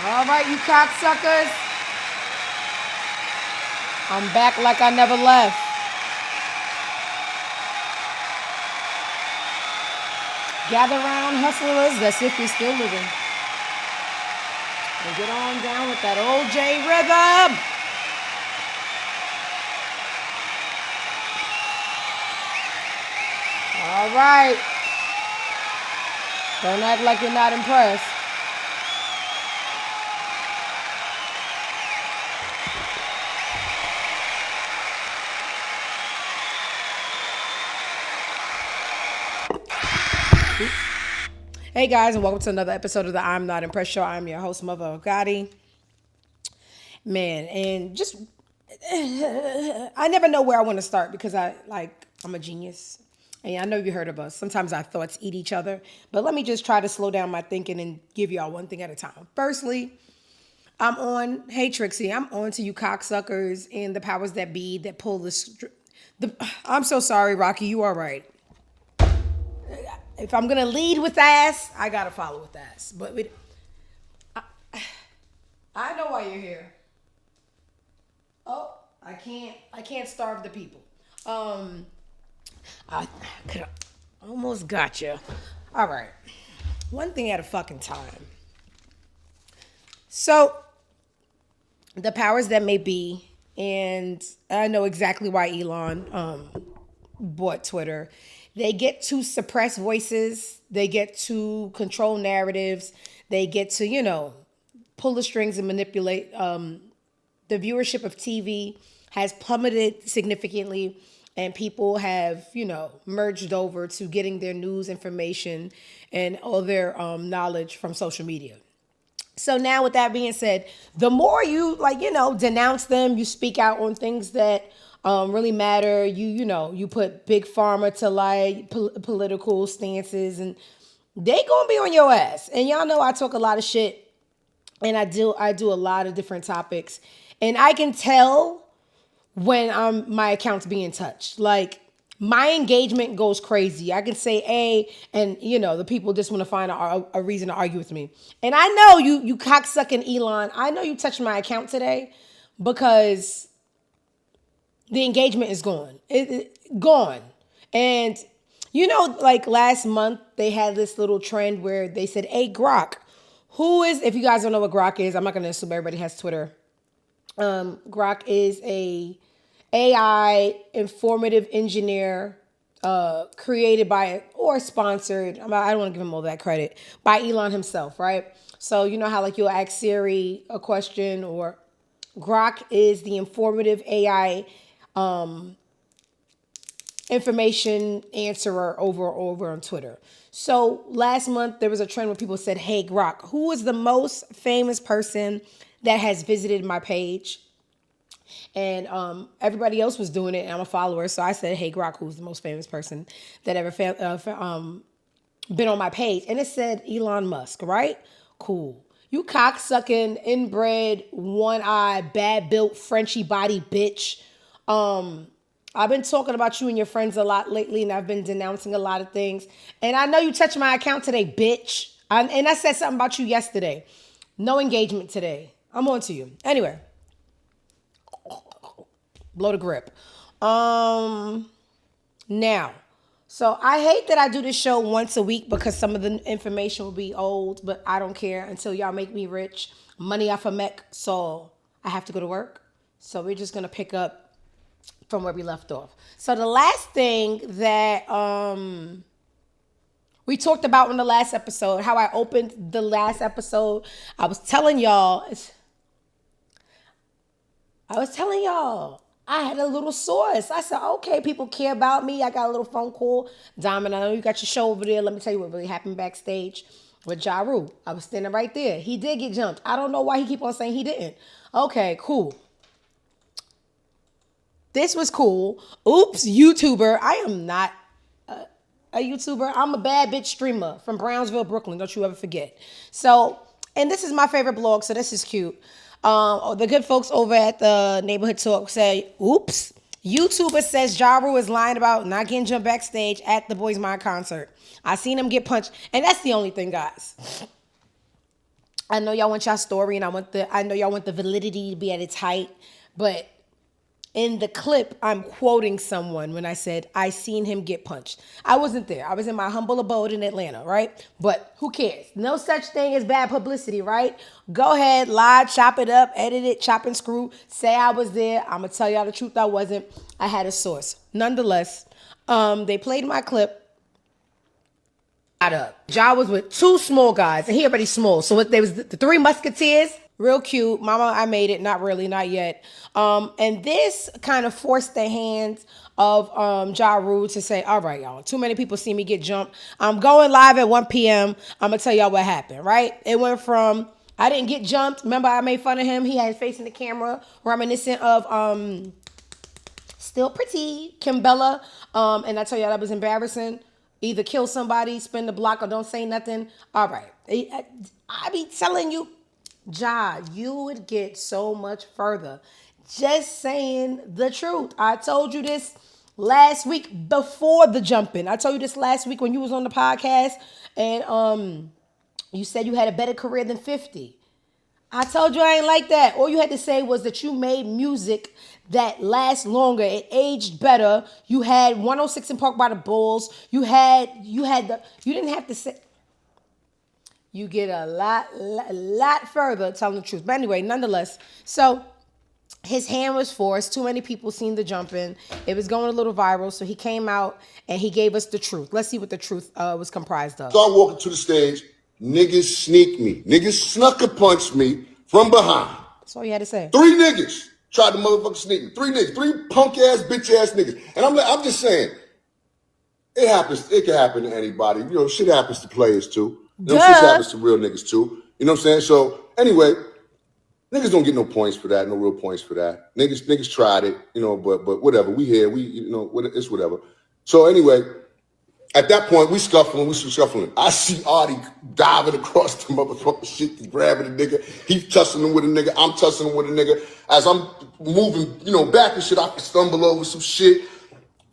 All right, you cocksuckers. I'm back like I never left. Gather round, hustlers. That's if you're still living. And get on down with that old J rhythm. All right. Don't act like you're not impressed. Hey guys, and welcome to another episode of the I'm Not Impressed Show. I'm your host, Muva Gotti. Man, and just I never know where I want to start because I'm a genius. And I know you heard of us. Sometimes our thoughts eat each other. But let me just try to slow down my thinking and give y'all one thing at a time. Firstly, hey Trixie, I'm on to you cocksuckers and the powers that be that pull I'm so sorry, Rocky, you are right. If I'm gonna lead with ass, I gotta follow with ass. I know why you're here. Oh, I can't starve the people. I could have almost got you. All right, one thing at a fucking time. So, the powers that may be, and I know exactly why Elon bought Twitter. They get to suppress voices. They get to control narratives. They get to, pull the strings and manipulate. The viewership of TV has plummeted significantly, and people have, merged over to getting their news information and all their knowledge from social media. So now with that being said, the more you denounce them, you speak out on things that really matter. You put big pharma to light, political stances, and they gonna be on your ass. And y'all know I talk a lot of shit, and I do a lot of different topics, and I can tell when my account's being touched. Like my engagement goes crazy. I can say A, and the people just want to find a reason to argue with me. And I know you cocksucking Elon. I know you touched my account today because the engagement is gone. Gone. And like last month they had this little trend where they said, "Hey, Grok, if you guys don't know what Grok is, I'm not gonna assume everybody has Twitter. Grok is a AI informative engineer created by or sponsored. I don't want to give him all that credit by Elon himself, right? So you know how like you'll ask Siri a question, or Grok is the informative AI information answerer over on Twitter. So last month there was a trend where people said, "Hey Grok, who is the most famous person that has visited my page?" And everybody else was doing it, and I'm a follower, so I said, "Hey Grok, who's the most famous person that ever been on my page?" And it said Elon Musk, right? Cool. You cocksucking, inbred, one-eye, bad-built, Frenchy body bitch. I've been talking about you and your friends a lot lately, and I've been denouncing a lot of things. And I know you touched my account today, bitch. And I said something about you yesterday. No engagement today. I'm on to you. Anyway. Blow the grip. Now. So I hate that I do this show once a week because some of the information will be old, but I don't care until y'all make me rich. Money off a mech, so I have to go to work. So we're just gonna pick up from where we left off. So the last thing that we talked about in the last episode, how I opened the last episode, I was telling y'all I had a little source. I said, okay, people care about me. I got a little phone call. Diamond, I know you got your show over there. Let me tell you what really happened backstage with Ja Rule. I was standing right there. He did get jumped. I don't know why he keep on saying he didn't. Okay, cool. This was cool. Oops, YouTuber. I am not a YouTuber. I'm a bad bitch streamer from Brownsville, Brooklyn. Don't you ever forget. So, and this is my favorite blog, so this is cute. The good folks over at the Neighborhood Talk say, oops, YouTuber says Ja Rule is lying about not getting jumped backstage at the Boys Mind concert. I seen him get punched. And that's the only thing, guys. I know y'all want y'all story, and I know y'all want the validity to be at its height, but in the clip, I'm quoting someone when I said, I seen him get punched. I wasn't there. I was in my humble abode in Atlanta, right? But who cares? No such thing as bad publicity, right? Go ahead, lie, chop it up, edit it, chop and screw. Say I was there. I'm going to tell y'all the truth, I wasn't. I had a source. Nonetheless, they played my clip. Ja was with two small guys, and he already small. So there was the three musketeers, real cute. Mama, I made it. Not really, not yet. And this kind of forced the hands of Ja Rule to say, all right, y'all, too many people see me get jumped. I'm going live at 1 p.m. I'm going to tell y'all what happened, right? It went from, I didn't get jumped. Remember, I made fun of him. He had his face in the camera, reminiscent of Still Pretty, Kimbella. And I tell y'all that was embarrassing. Either kill somebody, spin the block, or don't say nothing. All right. I be telling you, Ja, you would get so much further just saying the truth. I told you this last week before the jumping. I told you this last week when you was on the podcast, and you said you had a better career than 50. I told you I ain't like that. All you had to say was that you made music that lasts longer. It aged better. You had 106 in Park by the Bulls. You didn't have to say. You get a lot further telling the truth. But anyway, nonetheless, so his hand was forced. Too many people seen the jumping. It was going a little viral. So he came out and he gave us the truth. Let's see what the truth was comprised of. Start walking to the stage. Niggas sneak me. Niggas snucker punch me from behind. That's all you had to say. 3 niggas tried to motherfucking sneak me. 3 niggas. 3 punk ass, bitch ass niggas. And I'm just saying, it happens. It can happen to anybody. You know, shit happens to players too. You know, shit happens to real niggas too. You know what I'm saying? So anyway, niggas don't get no points for that. No real points for that. Niggas tried it. You know, but whatever. We here. It's whatever. So anyway. At that point, we scuffling. I see Artie diving across the motherfucking shit, grabbing the nigga. He tussling him with a nigga. I'm tussling him with a nigga. As I'm moving, back and shit, I stumble over some shit.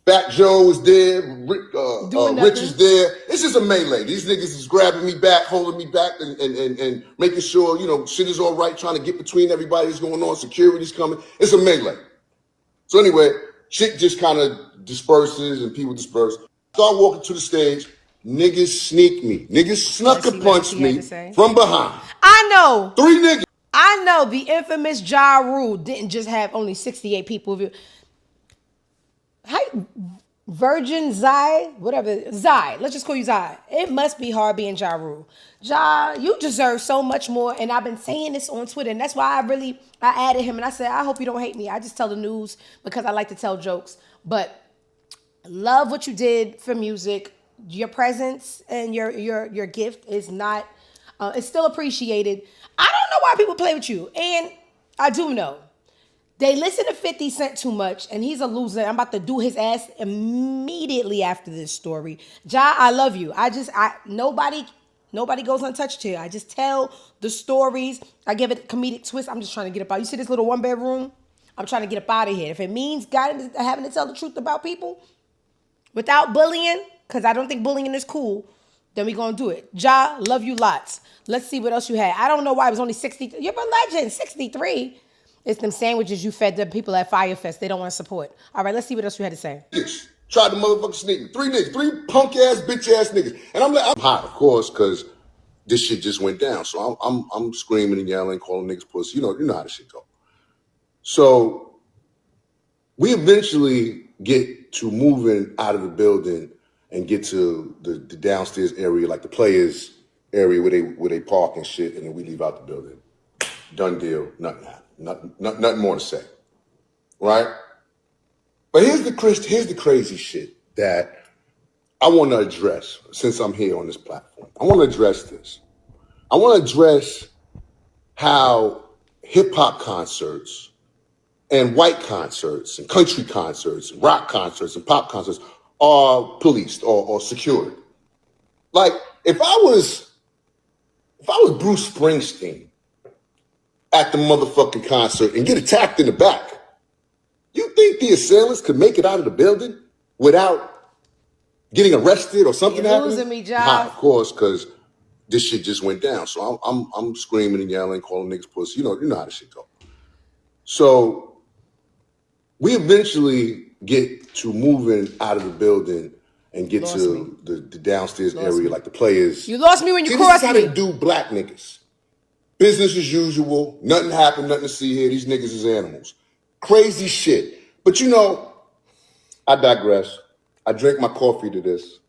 Fat Joe is there. Rich is there. It's just a melee. These niggas is grabbing me back, holding me back, and making sure, shit is all right, trying to get between everybody that's going on. Security's coming. It's a melee. So anyway, shit just kind of disperses and people disperse. Start walking to the stage. Niggas sneak me. Niggas snucker punch me from behind. I know. 3 niggas. I know the infamous Ja Rule didn't just have only 68 people. Virgin Zai, whatever. Zai. Let's just call you Zai. It must be hard being Ja Rule. Ja, you deserve so much more. And I've been saying this on Twitter. And that's why I added him. And I said, I hope you don't hate me. I just tell the news because I like to tell jokes. But love what you did for music. Your presence and your gift is not, it's still appreciated. I don't know why people play with you. And I do know. They listen to 50 Cent too much, and he's a loser. I'm about to do his ass immediately after this story. Ja, I love you. Nobody goes untouched here. I just tell the stories. I give it a comedic twist. I'm just trying to get up out. You see this little 1-bedroom? I'm trying to get up out of here. If it means having to tell the truth about people without bullying, because I don't think bullying is cool, then we going to do it. Ja, love you lots. Let's see what else you had. I don't know why it was only 60. You're a legend, 63. It's them sandwiches you fed the people at Firefest. They don't want to support. All right, let's see what else you had to say. Tried to motherfucking sneak me. 3 niggas. 3 punk ass, bitch ass niggas. And I'm hot, of course, because this shit just went down. So I'm screaming and yelling, calling niggas pussy. You know how this shit go. So we eventually get to moving out of the building and get to the downstairs area, like the players area where they park and shit, and then we leave out the building. Done deal. Nothing happened. Nothing more to say. Right? But here's the crazy shit that I want to address since I'm here on this platform. I want to address this. I want to address how hip-hop concerts and white concerts and country concerts and rock concerts and pop concerts are policed or secured. Like, if I was Bruce Springsteen at the motherfucking concert and get attacked in the back, you think the assailants could make it out of the building without getting arrested or something happening? You're losing me, Josh. Of course, because this shit just went down. So I'm screaming and yelling, calling niggas pussy. You know how this shit go. So we eventually get to moving out of the building and get Lost me. to the downstairs Lost area, me. like the players. You lost me when you See, this is crossed how me. they do black niggas. Business as usual. Nothing happened, nothing to see here. These niggas is animals. Crazy shit. But I digress. I drink my coffee to this.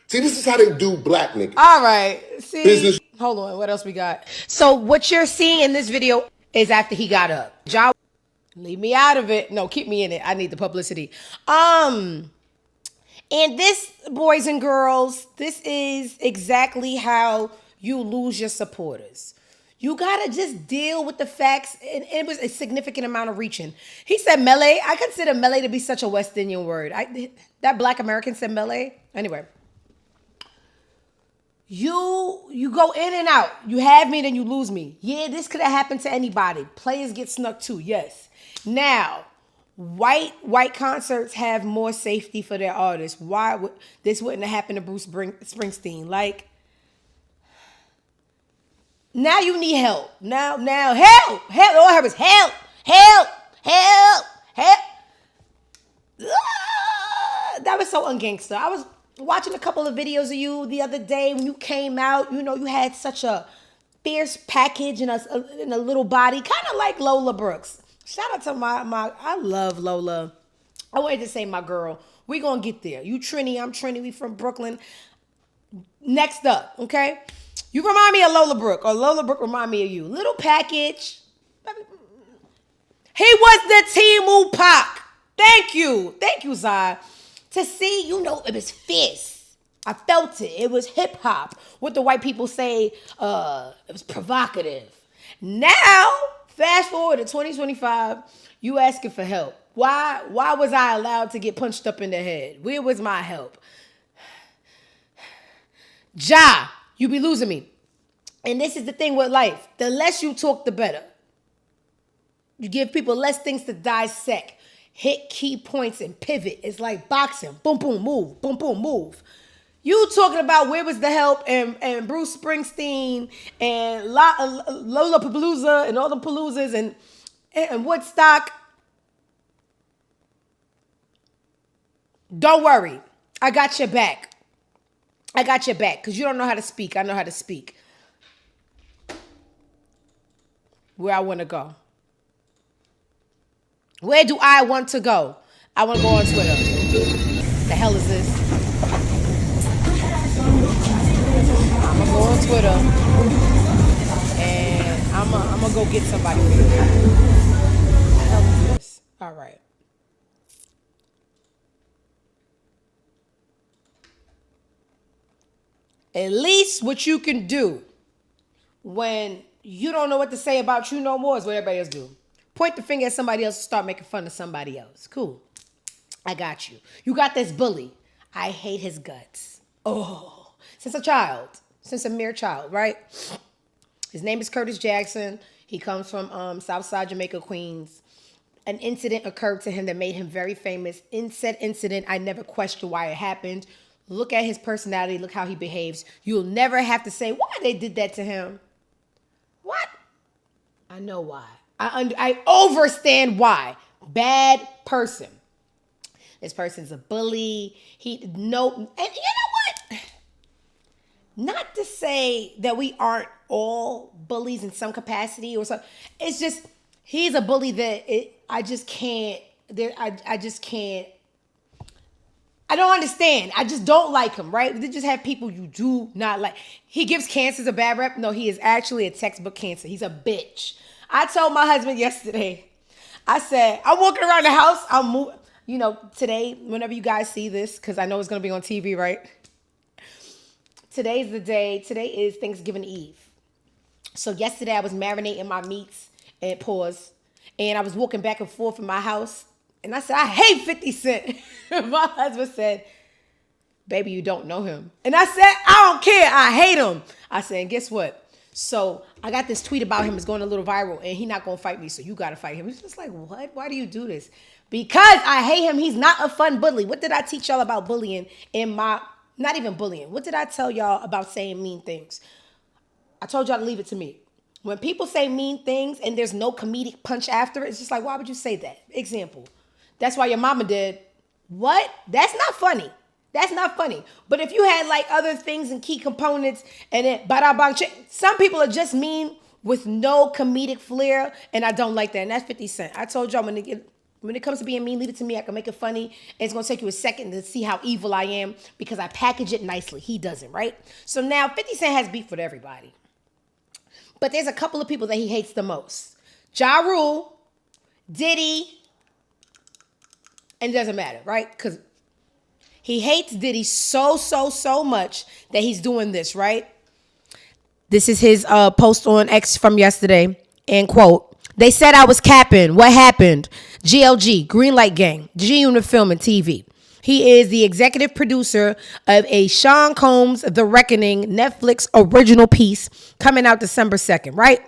See, this is how they do black niggas. All right. See, Business. hold on. What else we got? So what you're seeing in this video is after he got up. Ja, leave me out of it. No, keep me in it. I need the publicity. And this, boys and girls, this is exactly how you lose your supporters. You gotta just deal with the facts. And it was a significant amount of reaching. He said melee. I consider melee to be such a West Indian word. That Black American said melee. Anyway. You go in and out. You have me, then you lose me. Yeah, this could have happened to anybody. Players get snuck too, yes. Now, white concerts have more safety for their artists. Why would this wouldn't have happened to Bruce Springsteen? Like, now you need help. Now help. All I heard was help. That was so ungangster. I was watching a couple of videos of you the other day when you came out. You had such a fierce package and a little body, kind of like Lola Brooks. Shout out to my I love Lola. I wanted to say my girl. We gonna get there. You Trini, I'm Trini. We from Brooklyn. Next up, okay? You remind me of Lola Brooke, or Lola Brooke remind me of you. Little package. He was the Timu Pac. Thank you, Zai. To see, it was fierce. I felt it. It was hip hop. What the white people say, it was provocative. Now, fast forward to 2025, you asking for help. Why was I allowed to get punched up in the head? Where was my help? Ja, you be losing me. And this is the thing with life. The less you talk, the better. You give people less things to dissect. Hit key points and pivot. It's like boxing. Boom, boom, move. Boom, boom, move. You talking about where was the help and Bruce Springsteen and Lola Palooza and all the Paloozas and Woodstock. Don't worry. I got your back. Because you don't know how to speak. I know how to speak. Where I want to go. Where do I want to go? I want to go on Twitter. The hell is this? I'm going to go on Twitter. And I'm going to go get somebody for you. The hell is this? All right. At least what you can do when you don't know what to say about you no more is what everybody else do. Point the finger at somebody else and start making fun of somebody else. Cool. I got you. You got this bully. I hate his guts. Oh, since a mere child, right? His name is Curtis Jackson. He comes from Southside Jamaica, Queens. An incident occurred to him that made him very famous. In said incident, I never questioned why it happened. Look at his personality. Look how he behaves. You'll never have to say why they did that to him. What? I know why. I understand why. Bad person. This person's a bully. And you know what? Not to say that we aren't all bullies in some capacity or something. It's just he's a bully that I just can't. I don't understand. I just don't like him, right? They just have people you do not like. He gives cancers a bad rep. No, he is actually a textbook cancer. He's a bitch. I told my husband yesterday, I said, I'm walking around the house. I'm moving. Today, whenever you guys see this, because I know it's going to be on TV, right? Today's the day. Today is Thanksgiving Eve. So yesterday I was marinating my meats and and I was walking back and forth in my house. And I said, I hate 50 Cent. My husband said, baby, you don't know him. And I said, I don't care. I hate him. I said, and guess what? So I got this tweet about him. It's going a little viral. And he's not going to fight me. So you got to fight him. He's just like, what? Why do you do this? Because I hate him. He's not a fun bully. What did I teach y'all about bullying in my Not even bullying. What did I tell y'all about saying mean things? I told y'all to leave it to me. When people say mean things and there's no comedic punch after it, it's just like, why would you say that? Example. That's why your mama did. What? That's not funny. That's not funny. But if you had like other things and key components and it bada bang, some people are just mean with no comedic flair, and I don't like that. And that's 50 Cent. I told y'all when it comes to being mean, leave it to me. I can make it funny. And it's gonna take you a second to see how evil I am because I package it nicely. He doesn't, right? So now 50 Cent has beef with everybody. But there's a couple of people that he hates the most. Ja Rule, Diddy, and it doesn't matter, right? Because he hates Diddy so much that he's doing this, right? This is his post on X from yesterday. And quote, they said I was capping. What happened? GLG, Greenlight Gang, G Unit Film and TV. He is the executive producer of a Sean Combs' The Reckoning Netflix original piece coming out December 2nd, right?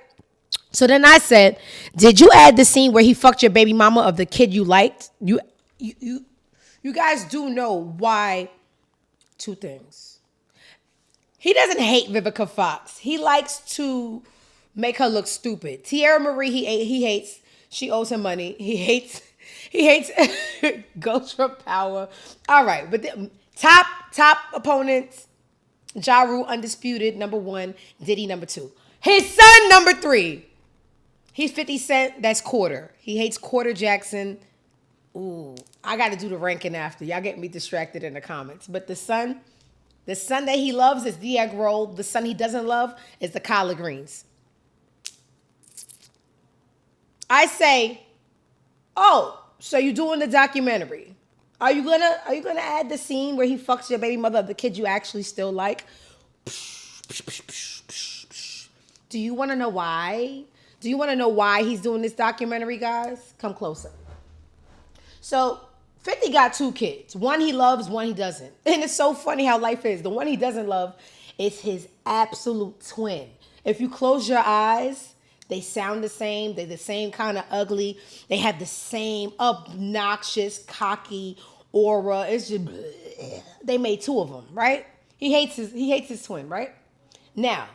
So then I said, did you add the scene where he fucked your baby mama of the kid you liked? You guys do know why. Two things. He doesn't hate Vivica Fox. He likes to make her look stupid. Tierra Marie, he hates. She owes him money. He hates Ghost from Power. All right, but the top opponents, Ja Rule, undisputed, number 1. Diddy, number 2. His son, number 3. He's 50 Cent, that's Quarter. He hates Quarter Jackson. Ooh, I got to do the ranking after. Y'all get me distracted in the comments. But the son that he loves is the egg roll. The son he doesn't love is the collard greens. I say, oh, so you doing the documentary? Are you gonna add the scene where he fucks your baby mother of the kid you actually still like? Do you want to know why? Do you want to know why he's doing this documentary, guys? Come closer. So 50 got 2 kids. One he loves, one he doesn't. And it's so funny how life is. The one he doesn't love is his absolute twin. If you close your eyes, they sound the same. They're the same kind of ugly. They have the same obnoxious, cocky aura. It's just, they made 2 of them, right? He hates his twin, right? Now,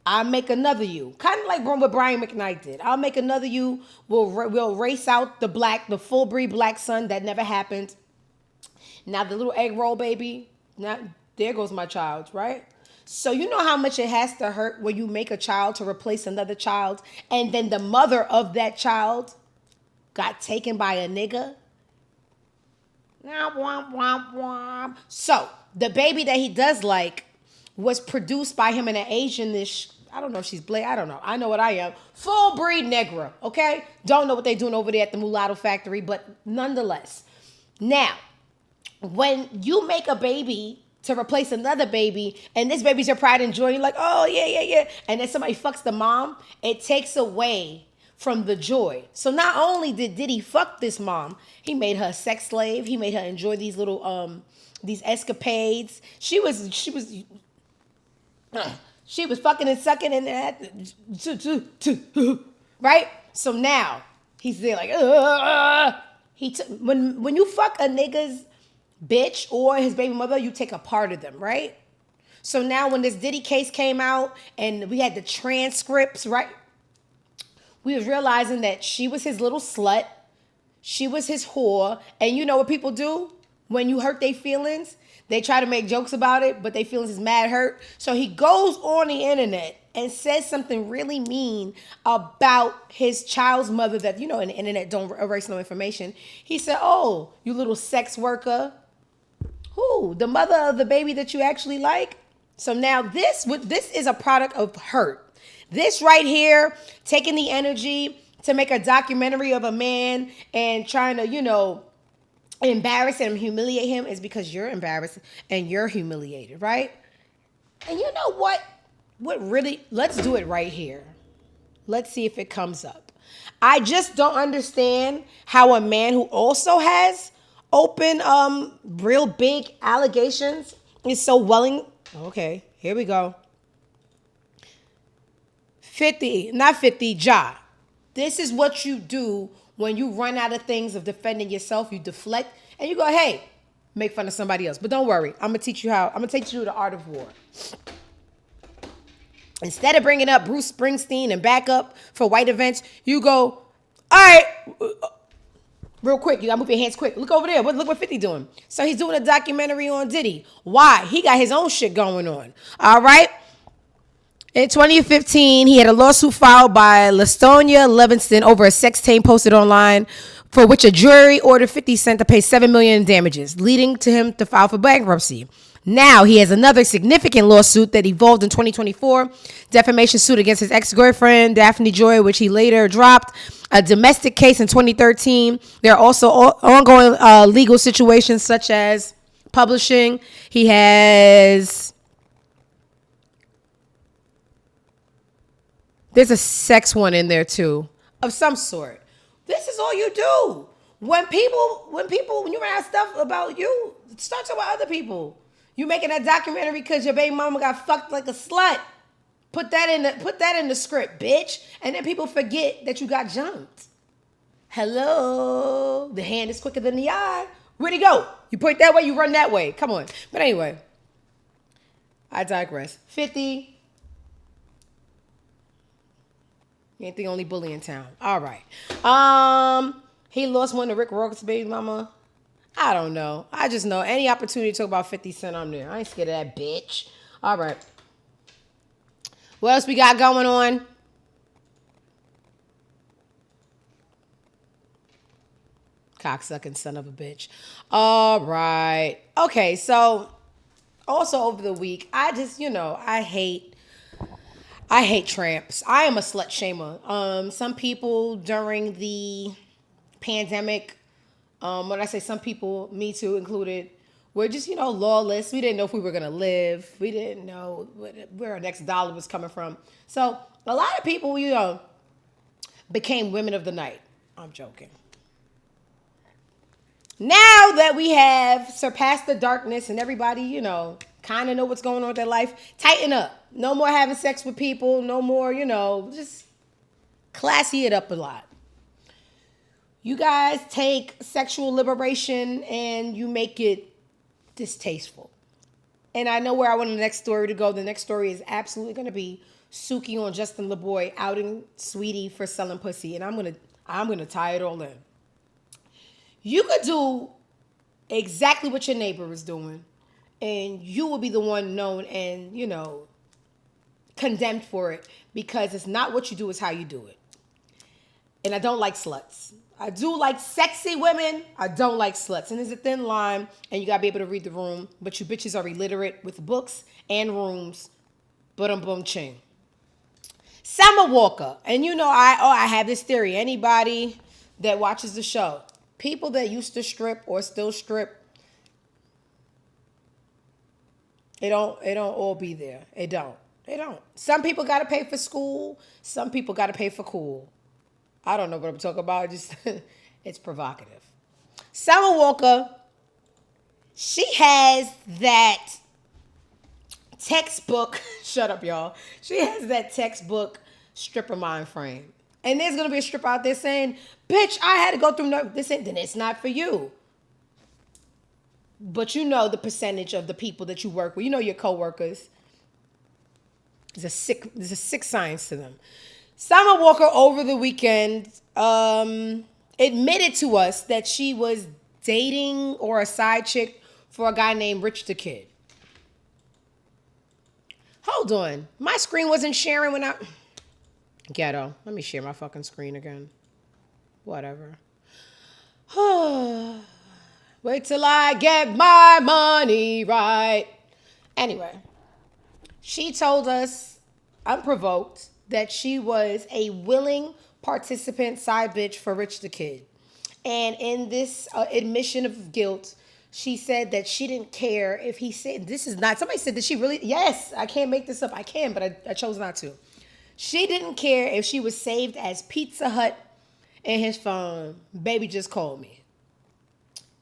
I'll make another you. Kind of like what Brian McKnight did. I'll make another you. We'll race out the full breed black son. That never happened. Now the little egg roll baby. Now there goes my child, right? So you know how much it has to hurt when you make a child to replace another child, and then the mother of that child got taken by a nigga. So the baby that he does like was produced by him in an Asian-ish, I don't know if she's black, I don't know. I know what I am. Full breed Negra, okay? Don't know what they're doing over there at the Mulatto Factory, but nonetheless. Now, when you make a baby to replace another baby, and this baby's your pride and joy, you're like, oh, yeah, and then somebody fucks the mom, it takes away from the joy. So not only did Diddy fuck this mom, he made her a sex slave. He made her enjoy these little, these escapades. She was fucking and sucking and that, right? So now he's there like, when you fuck a nigga's bitch or his baby mother, you take a part of them, right? So now when this Diddy case came out and we had the transcripts, right? We was realizing that she was his little slut. She was his whore. And you know what people do when you hurt their feelings? They try to make jokes about it, but their feelings is mad hurt. So he goes on the internet and says something really mean about his child's mother that, you know, in the internet don't erase no information. He said, oh, you little sex worker. Who? The mother of the baby that you actually like? So now this is a product of hurt. This right here, taking the energy to make a documentary of a man and trying to, you know, embarrass him, humiliate him is because you're embarrassed and you're humiliated, right? And you know what? Let's do it right here. Let's see if it comes up. I just don't understand how a man who also has open, real big allegations is so willing. Okay, here we go. 50, not 50, Ja. This is what you do when you run out of things of defending yourself. You deflect and you go, hey, make fun of somebody else. But don't worry, I'm gonna teach you the art of war. Instead of bringing up Bruce Springsteen and back up for white events, you go, all right, real quick. You gotta move your hands quick. Look over there. Look what 50 doing. So he's doing a documentary on Diddy. Why? He got his own shit going on. All right. In 2015, he had a lawsuit filed by LaStonia Levinston over a sex tape posted online, for which a jury ordered 50 Cent to pay $7 million in damages, leading to him to file for bankruptcy. Now he has another significant lawsuit that evolved in 2024, defamation suit against his ex-girlfriend, Daphne Joy, which he later dropped, a domestic case in 2013. There are also ongoing legal situations such as publishing. He has... There's a sex one in there too, of some sort. This is all you do. When you run out stuff about you, start talking about other people. You making that documentary because your baby mama got fucked like a slut. Put that in the script, bitch. And then people forget that you got jumped. Hello. The hand is quicker than the eye. Where'd he go? You point that way, you run that way. Come on. But anyway, I digress. 50. You ain't the only bully in town. All right. He lost one to Rick Ross' baby mama. I don't know. I just know any opportunity to talk about 50 Cent, I'm there. I ain't scared of that bitch. All right. What else we got going on? Cocksucking son of a bitch. All right. Okay, so also over the week, I just, I hate tramps. I am a slut shamer. Some people during the pandemic, when I say some people, me too included, we're just, lawless. We didn't know if we were going to live. We didn't know where our next dollar was coming from. So a lot of people, became women of the night. I'm joking. Now that we have surpassed the darkness and everybody, kind of know what's going on with their life, tighten up. No more having sex with people. No more, just classy it up a lot. You guys take sexual liberation and you make it distasteful. And I know where I want the next story to go. The next story is absolutely going to be Suki on Justin LaBoy outing Sweetie for selling pussy. And I'm gonna tie it all in. You could do exactly what your neighbor is doing, and you will be the one known and, condemned for it, because it's not what you do, it's how you do it. And I don't like sluts. I do like sexy women. I don't like sluts. And there's a thin line, and you got to be able to read the room. But you bitches are illiterate with books and rooms. Boom, ching. Summer Walker. And I have this theory. Anybody that watches the show, people that used to strip or still strip, it don't all be there. It don't. Some people got to pay for school. Some people got to pay for cool. I don't know what I'm talking about. Just it's provocative. Summer Walker, she has that textbook. Shut up, y'all. She has that textbook stripper mind frame. And there's going to be a stripper out there saying, bitch, I had to go through this, and then it's not for you. But the percentage of the people that you work with, your coworkers. There's a sick science to them. Summer Walker over the weekend admitted to us that she was dating or a side chick for a guy named Rich the Kid. Hold on. My screen wasn't sharing when I... Ghetto. Let me share my fucking screen again. Whatever. Wait till I get my money right. Anyway, she told us, unprovoked, that she was a willing participant side bitch for Rich the Kid. And in this admission of guilt, she said that she didn't care if he said, this is not, somebody said that she really, yes, I can't make this up. I can, but I chose not to. She didn't care if she was saved as Pizza Hut in his phone. Baby just called me.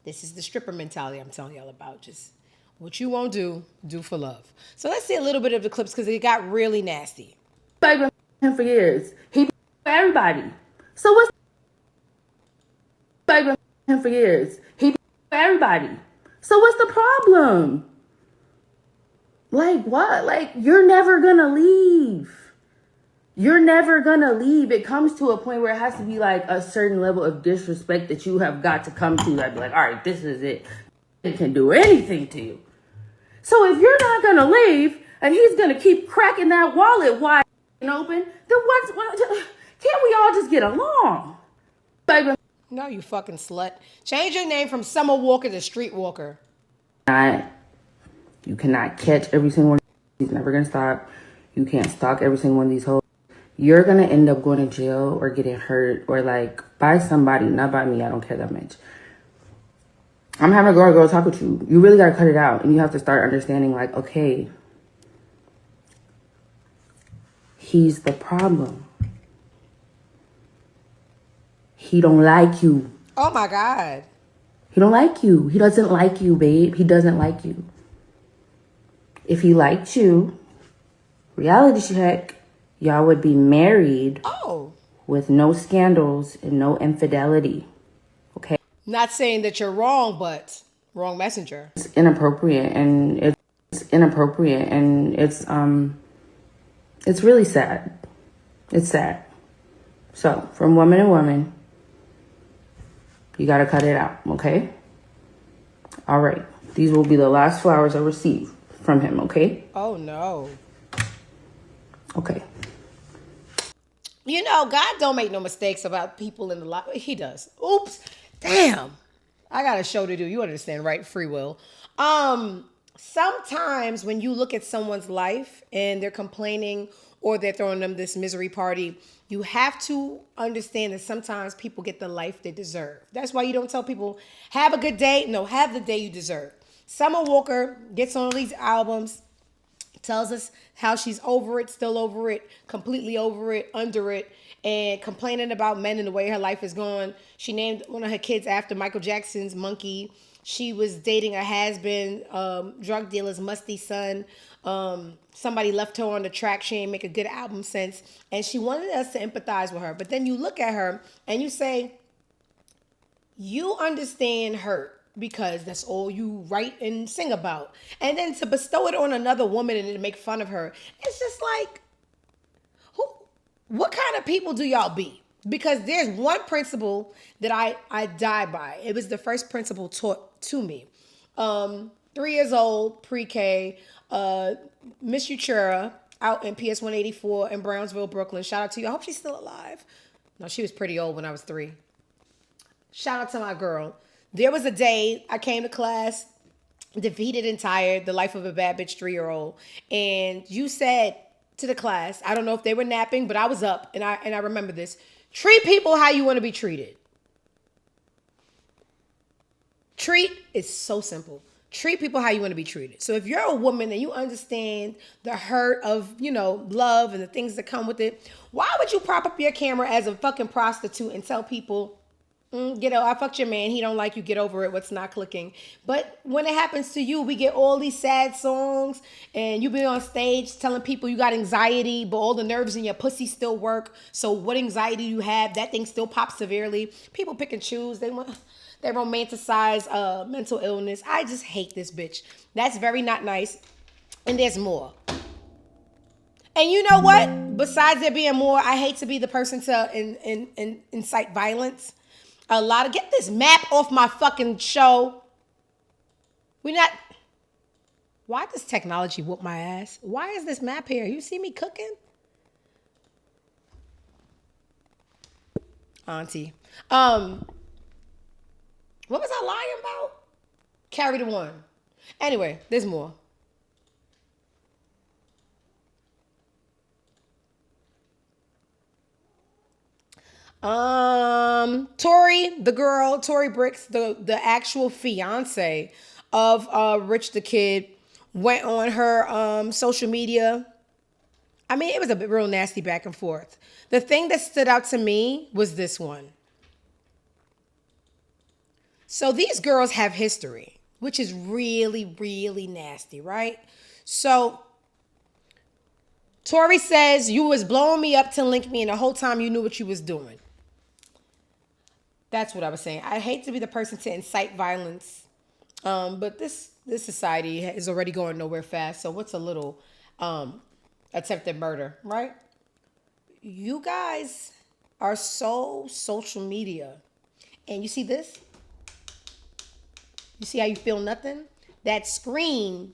This is the stripper mentality I'm telling y'all about. Just what you won't do for love. So let's see a little bit of the clips because it got really nasty. Been him for years. He for everybody. So what's been him for years? He for everybody. So what's the problem? Like what? Like you're never gonna leave. You're never gonna leave. It comes to a point where it has to be like a certain level of disrespect that you have got to come to. That be like, all right, this is it. It can do anything to you. So if you're not gonna leave and he's gonna keep cracking that wallet wide open, then what? Can't we all just get along, baby? No, you fucking slut. Change your name from Summer Walker to Street Walker. You cannot catch every single one. He's never gonna stop. You can't stalk every single one of these hoes. You're gonna end up going to jail or getting hurt or like by somebody, not by me. I don't care that much. I'm having a girl talk with you. You really gotta cut it out, and you have to start understanding. Like, okay, he's the problem. He don't like you. Oh my God. He don't like you. He doesn't like you, babe. He doesn't like you. If he liked you, reality check, y'all would be married. Oh. With no scandals and no infidelity. Okay? Not saying that you're wrong, but wrong messenger. It's inappropriate and it's really sad. It's sad. So, from woman to woman, you gotta cut it out, okay? All right. These will be the last flowers I receive from him, okay? Oh no. Okay. You know, God don't make no mistakes about people in the life. He does. Oops. Damn. I got a show to do. You understand, right? Free will. Sometimes when you look at someone's life and they're complaining or they're throwing them this misery party, you have to understand that sometimes people get the life they deserve. That's why you don't tell people, have a good day. No, have the day you deserve. Summer Walker gets on these albums, tells us how she's over it, still over it, completely over it, under it, and complaining about men and the way her life is going. She named one of her kids after Michael Jackson's monkey. She was dating a has-been drug dealer's musty son. Somebody left her on the track. She ain't make a good album since. And she wanted us to empathize with her. But then you look at her and you say, you understand hurt because that's all you write and sing about. And then to bestow it on another woman and to make fun of her, it's just like, what kind of people do y'all be? Because there's one principle that I die by. It was the first principle taught to me. 3 years old, pre-K, Miss Uchera out in PS 184 in Brownsville, Brooklyn. Shout out to you. I hope she's still alive. No, she was pretty old when I was 3. Shout out to my girl. There was a day I came to class, defeated and tired, the life of a bad bitch 3-year-old. And you said to the class, I don't know if they were napping, but I was up and I remember this. Treat people how you want to be treated. Treat is so simple. Treat people how you want to be treated. So if you're a woman and you understand the hurt of, love and the things that come with it, why would you prop up your camera as a fucking prostitute and tell people, I fucked your man, he don't like you, get over it, what's not clicking? But when it happens to you, we get all these sad songs and you be on stage telling people you got anxiety, but all the nerves in your pussy still work. So what anxiety you have, that thing still pops severely. People pick and choose. They romanticize mental illness. I just hate this bitch. That's very not nice. And there's more. And you know what? Besides there being more, I hate to be the person to incite violence. Get this map off my fucking show. Why does technology whoop my ass? Why is this map here? You see me cooking? Auntie. What was I lying about? Carry the one. Anyway, there's more. Tory Bricks, the actual fiance of Rich the Kid, went on her social media. I mean, it was a bit real nasty back and forth. The thing that stood out to me was this one. So these girls have history, which is really, really nasty, right? So Tory says, you was blowing me up to link me and the whole time you knew what you was doing. That's what I was saying. I hate to be the person to incite violence But this society is already going nowhere fast. So what's a little attempted murder, right? You guys are so social media. And you see this? You see how you feel nothing? That screen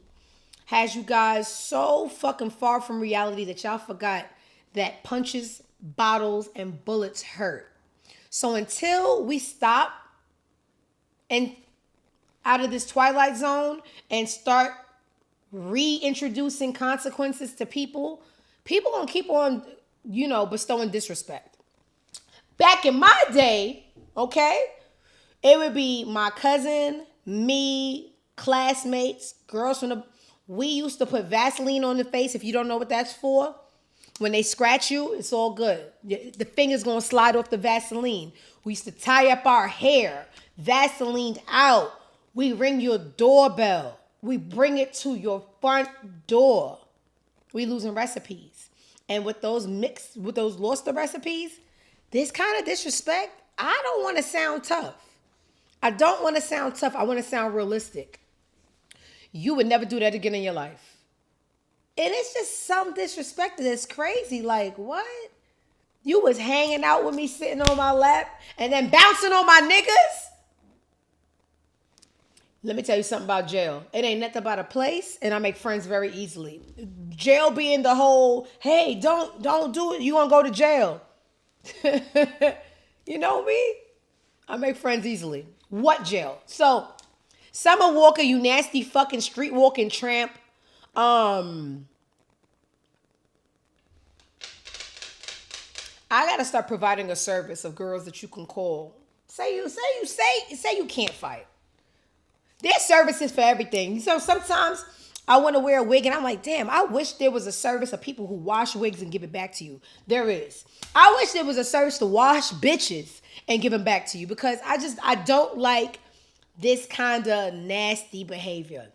has you guys so fucking far from reality that y'all forgot that punches, bottles, and bullets hurt. So until we stop and out of this twilight zone and start reintroducing consequences to people, people gonna keep on, bestowing disrespect. Back in my day, okay, it would be my cousin, me, classmates, girls from the. We used to put Vaseline on the face. If you don't know what that's for, when they scratch you, it's all good. The finger's gonna slide off the Vaseline. We used to tie up our hair, Vaseline out. We ring your doorbell. We bring it to your front door. We losing recipes. And with those lost the recipes, this kind of disrespect, I don't want to sound tough. I don't want to sound tough. I want to sound realistic. You would never do that again in your life. And it's just some disrespect that's crazy. Like, what? You was hanging out with me sitting on my lap and then bouncing on my niggas? Let me tell you something about jail. It ain't nothing about a place, and I make friends very easily. Jail being the whole, hey, don't do it. You gonna go to jail. You know me? I make friends easily. What jail? So, Summer Walker, you nasty fucking street walking tramp. I gotta start providing a service of girls that you can call. Say you can't fight. There's services for everything. So sometimes I want to wear a wig and I'm like, damn, I wish there was a service of people who wash wigs and give it back to you. There is. I wish there was a service to wash bitches and give them back to you because I don't like this kind of nasty behavior.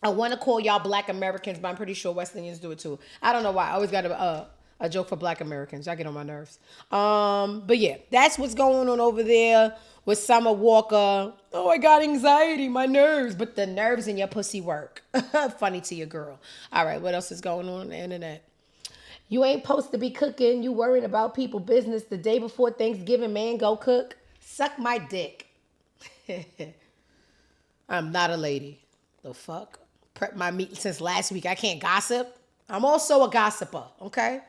I want to call y'all Black Americans, but I'm pretty sure West Indians do it too. I don't know why. I always got a joke for Black Americans. Y'all get on my nerves. But yeah, that's what's going on over there with Summer Walker. Oh, I got anxiety, my nerves. But the nerves in your pussy work. Funny to your girl. All right, what else is going on the internet? You ain't supposed to be cooking. You worrying about people business the day before Thanksgiving. Man, go cook. Suck my dick. I'm not a lady. The fuck? Prep my meat since last week. I can't gossip. I'm also a gossiper, okay?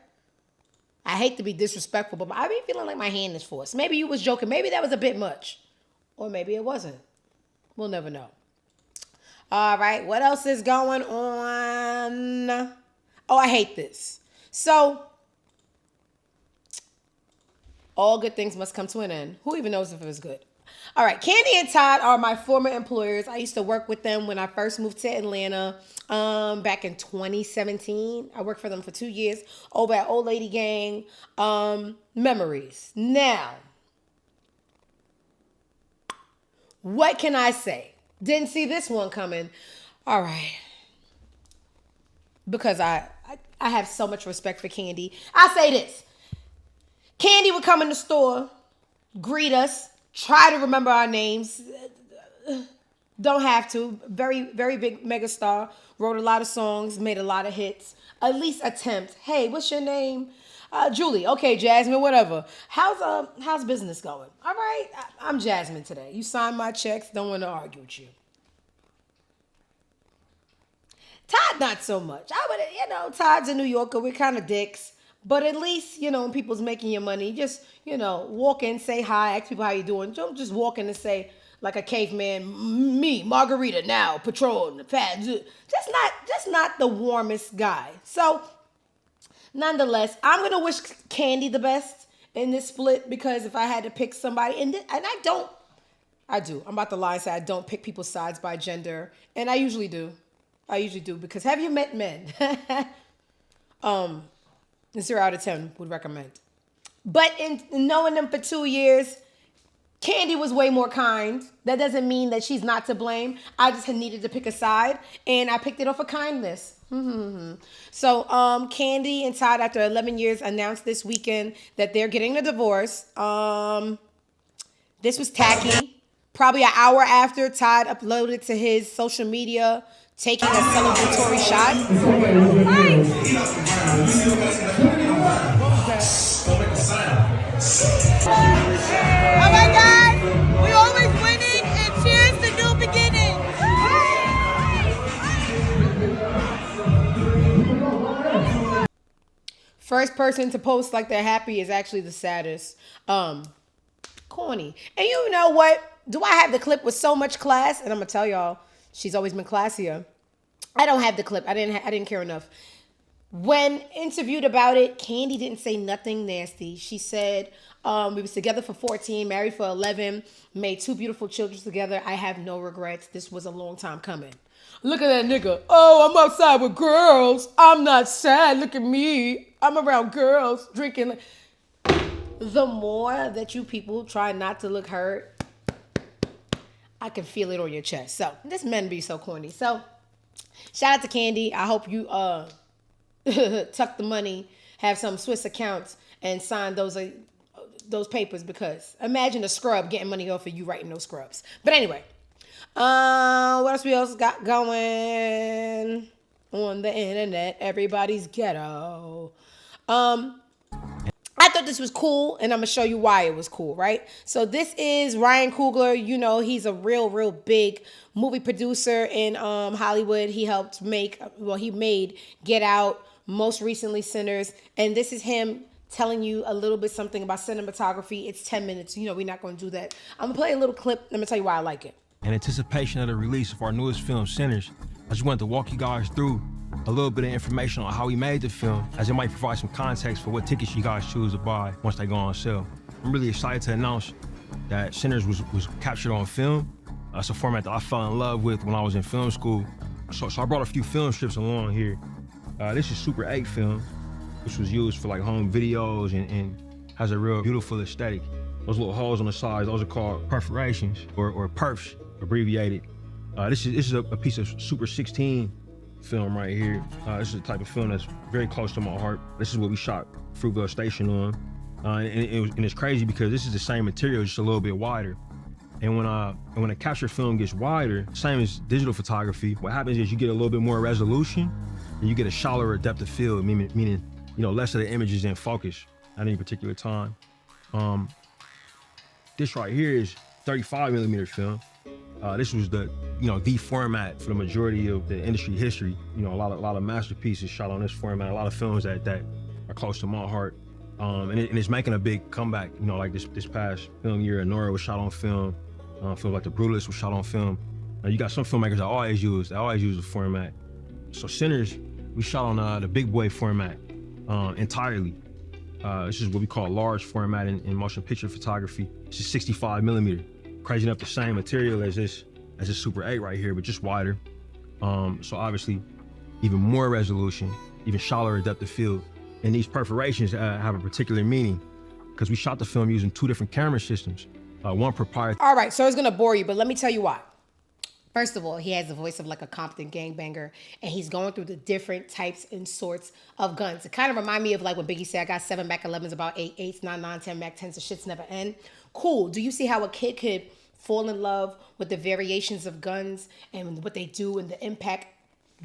I hate to be disrespectful, but I be feeling like my hand is forced. Maybe you was joking. Maybe that was a bit much. Or maybe it wasn't. We'll never know. All right, what else is going on? Oh, I hate this. So, all good things must come to an end. Who even knows if it was good? All right, Kandi and Todd are my former employers. I used to work with them when I first moved to Atlanta back in 2017. I worked for them for 2 years over at Old Lady Gang. Memories. Now, what can I say? Didn't see this one coming. All right. Because I have so much respect for Kandi. I say this. Kandi would come in the store, greet us, try to remember our names. Don't have to. Very, very big megastar. Wrote a lot of songs, made a lot of hits. At least attempt. Hey, what's your name? Julie. Okay, Jasmine, whatever. How's business going? All right, I'm Jasmine today. You signed my checks. Don't want to argue with you. Todd, not so much. Todd's a New Yorker. We're kind of dicks. But at least, when people's making your money, just, walk in, say hi, ask people how you doing. Don't just walk in and say, like a caveman, me, Margarita, now, Patron, fat. Just not the warmest guy. So, nonetheless, I'm going to wish Kandi the best in this split because if I had to pick somebody, and I do. I'm about to lie and say I don't pick people's sides by gender. And I usually do. Because have you met men? 0 out of 10 would recommend. But in knowing them for 2 years, Kandi was way more kind. That doesn't mean that she's not to blame. I just had needed to pick a side, and I picked it off of kindness. So, Kandi and Todd, after 11 years, announced this weekend that they're getting a divorce. This was tacky. Probably an hour after, Todd uploaded to his social media, taking a celebratory shot. All right, guys, we always winning, and cheers to new beginnings. First person to post like they're happy is actually the saddest. Corny. And you know what? Do I have the clip with so much class? And I'm gonna tell y'all, she's always been classier. I don't have the clip. I didn't care enough. When interviewed about it, Kandi didn't say nothing nasty. She said, we was together for 14, married for 11, made 2 beautiful children together. I have no regrets. This was a long time coming. Look at that nigga. Oh, I'm outside with girls. I'm not sad. Look at me. I'm around girls drinking. The more that you people try not to look hurt, I can feel it on your chest. So this men be so corny. So shout out to Kandi. I hope you tuck the money, have some Swiss accounts, and sign those papers, because imagine a scrub getting money off of you writing those scrubs. But anyway, what else we else got going on the internet? Everybody's ghetto. I thought this was cool, and I'm gonna show you why it was cool, right? So this is Ryan Coogler. You know, he's a real big movie producer in Hollywood. He helped make, he made Get Out, most recently Sinners, and this is him telling you a little bit something about cinematography. It's 10 minutes. You know, we're not gonna do that. I'm gonna play a little clip. Let me tell you why I like it. In anticipation of the release of our newest film, Sinners, I just wanted to walk you guys through a little bit of information on how we made the film, as it might provide some context for what tickets you guys choose to buy once they go on sale. I'm really excited to announce that Sinners was captured on film. It's a format that I fell in love with when I was in film school. So I brought a few film strips along here. This is Super 8 film, which was used for like home videos and has a real beautiful aesthetic. Those little holes on the sides, those are called perforations, or perfs, abbreviated. This is a piece of Super 16 film right here. This is the type of film that's very close to my heart. This is what we shot Fruitvale Station on. And it's crazy because this is the same material, just a little bit wider. And when a capture film gets wider, same as digital photography, what happens is you get a little bit more resolution and you get a shallower depth of field, meaning less of the image is in focus at any particular time. This right here is 35 millimeter film. This was the format for the majority of the industry history. A lot of masterpieces shot on this format. A lot of films that are close to my heart, and it's making a big comeback. Like this past film year, Nora was shot on film. Films like The Brutalist was shot on film. You got some filmmakers that always use the format. So Sinners, we shot on the big boy format entirely. This is what we call large format in motion picture photography. This is 65 millimeter. Crazy enough, the same material as this Super 8 right here, but just wider. So obviously, even more resolution, even shallower depth of field. And these perforations have a particular meaning because we shot the film using 2 different camera systems, one proprietary. All right, so it's gonna bore you, but let me tell you why. First of all, he has the voice of like a Compton gangbanger, and he's going through the different types and sorts of guns. It kind of remind me of like when Biggie said, I got 7 Mac 11s, about 8 8s, 9 9, 10 Mac 10s, the shits never end. Cool. Do you see how a kid could fall in love with the variations of guns and what they do and the impact?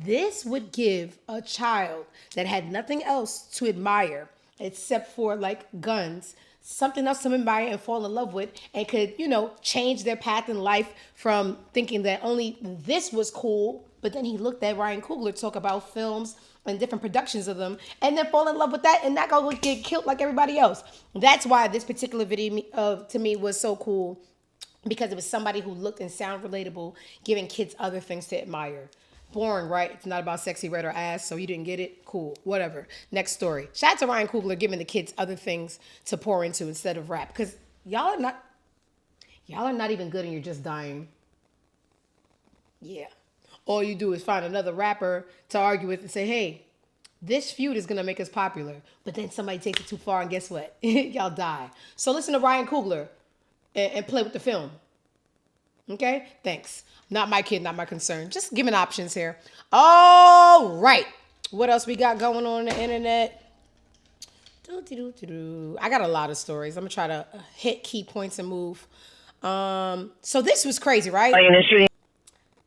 This would give a child that had nothing else to admire except for like guns, something else to admire and fall in love with, and could, change their path in life from thinking that only this was cool. But then he looked at Ryan Coogler talk about films and different productions of them, and then fall in love with that and not go get killed like everybody else. That's why this particular video to me was so cool, because it was somebody who looked and sounded relatable, giving kids other things to admire. Boring, right? It's not about sexy red or ass, so you didn't get it? Cool, whatever. Next story. Shout out to Ryan Coogler giving the kids other things to pour into instead of rap, because y'all are not even good and you're just dying. Yeah. All you do is find another rapper to argue with and say, hey, this feud is gonna make us popular. But then somebody takes it too far, and guess what? Y'all die. So listen to Ryan Coogler and play with the film. Okay? Thanks. Not my kid, not my concern. Just giving options here. All right. What else we got going on the internet? I got a lot of stories. I'm going to try to hit key points and move. So this was crazy, right? In the shooting.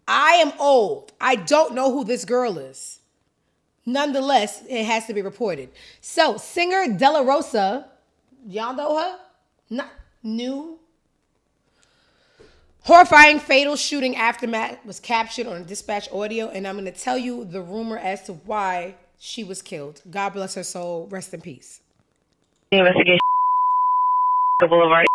I am old. I don't know who this girl is. Nonetheless, it has to be reported. So, singer Della Rosa, y'all know her? Not new. Horrifying fatal shooting aftermath was captured on dispatch audio, and I'm going to tell you the rumor as to why she was killed. God bless her soul. Rest in peace. Investigation. Boulevard,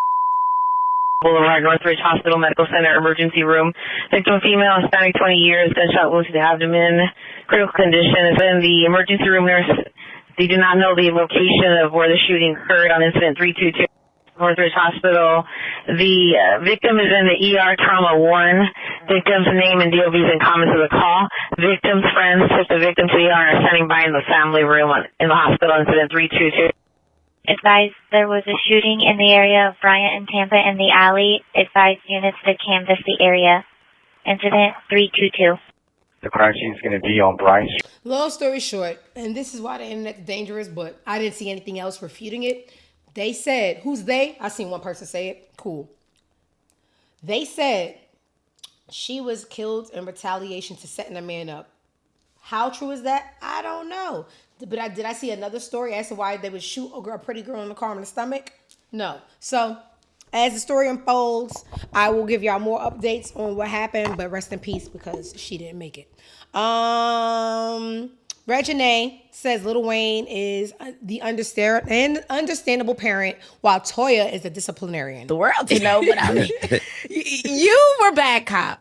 Northridge Hospital Medical Center emergency room. Victim female, Hispanic, 20 years, gunshot wounds to the abdomen. Critical condition is in the emergency room. They do not know the location of where the shooting occurred on incident 322 Northridge Hospital. The victim is in the ER Trauma 1. Victim's name and DOB is in comments of the call. Victim's friends took the victim to the ER and are standing by in the family room in the hospital incident 322. Advised there was a shooting in the area of Bryant and Tampa in the alley. Advised units to canvass the area. Incident 322. The crime scene is going to be on Bryant Street. Long story short, and this is why the internet's dangerous, but I didn't see anything else refuting it. They said, who's they? I seen one person say it. Cool. They said she was killed in retaliation to setting a man up. How true is that? I don't know. But did I see another story as to why they would shoot a pretty girl in the car in the stomach? No. So, as the story unfolds, I will give y'all more updates on what happened, but rest in peace because she didn't make it. Reginae says Lil Wayne is the understandable parent, while Toya is the disciplinarian. The world to know, but I mean, you were bad cop.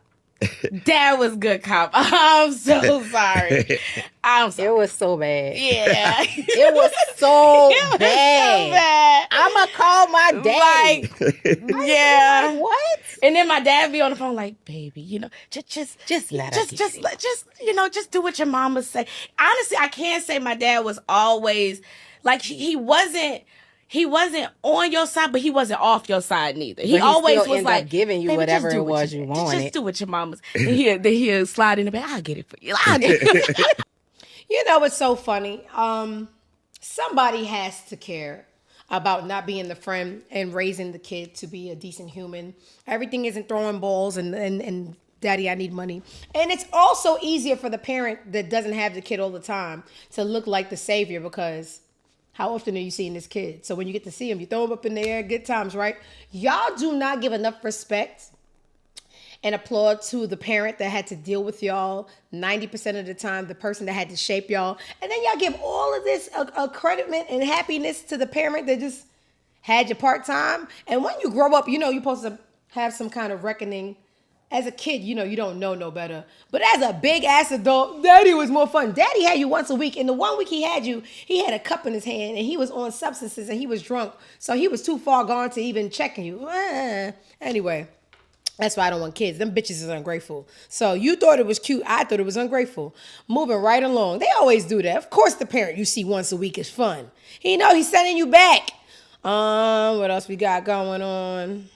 Dad was good cop. I'm so sorry. I'm sorry. It was so bad. Yeah. It was so It was bad. so bad. I'ma call my dad. Like, yeah. What? And then my dad be on the phone like, baby, Just let her just do what your mama say. Honestly, I can't say my dad was always like he wasn't on your side, but he wasn't off your side neither. He always was like giving you "Baby, whatever just do it was you wanted. Just do what your mama's. And he'll slide in the back. I'll get it for you. I'll get it for you. You know what's so funny? Somebody has to care about not being the friend and raising the kid to be a decent human. Everything isn't throwing balls and daddy, I need money. And it's also easier for the parent that doesn't have the kid all the time to look like the savior, because how often are you seeing this kid? So when you get to see him, you throw him up in the air, good times, right? Y'all do not give enough respect and applaud to the parent that had to deal with y'all 90% of the time, the person that had to shape y'all. And then y'all give all of this accreditment and happiness to the parent that just had you part-time. And when you grow up, you're supposed to have some kind of reckoning. As a kid, you don't know no better. But as a big-ass adult, daddy was more fun. Daddy had you once a week. And the 1 week he had you, he had a cup in his hand, and he was on substances, and he was drunk. So he was too far gone to even checking you. Anyway, that's why I don't want kids. Them bitches is ungrateful. So you thought it was cute. I thought it was ungrateful. Moving right along. They always do that. Of course the parent you see once a week is fun. He's sending you back. What else we got going on?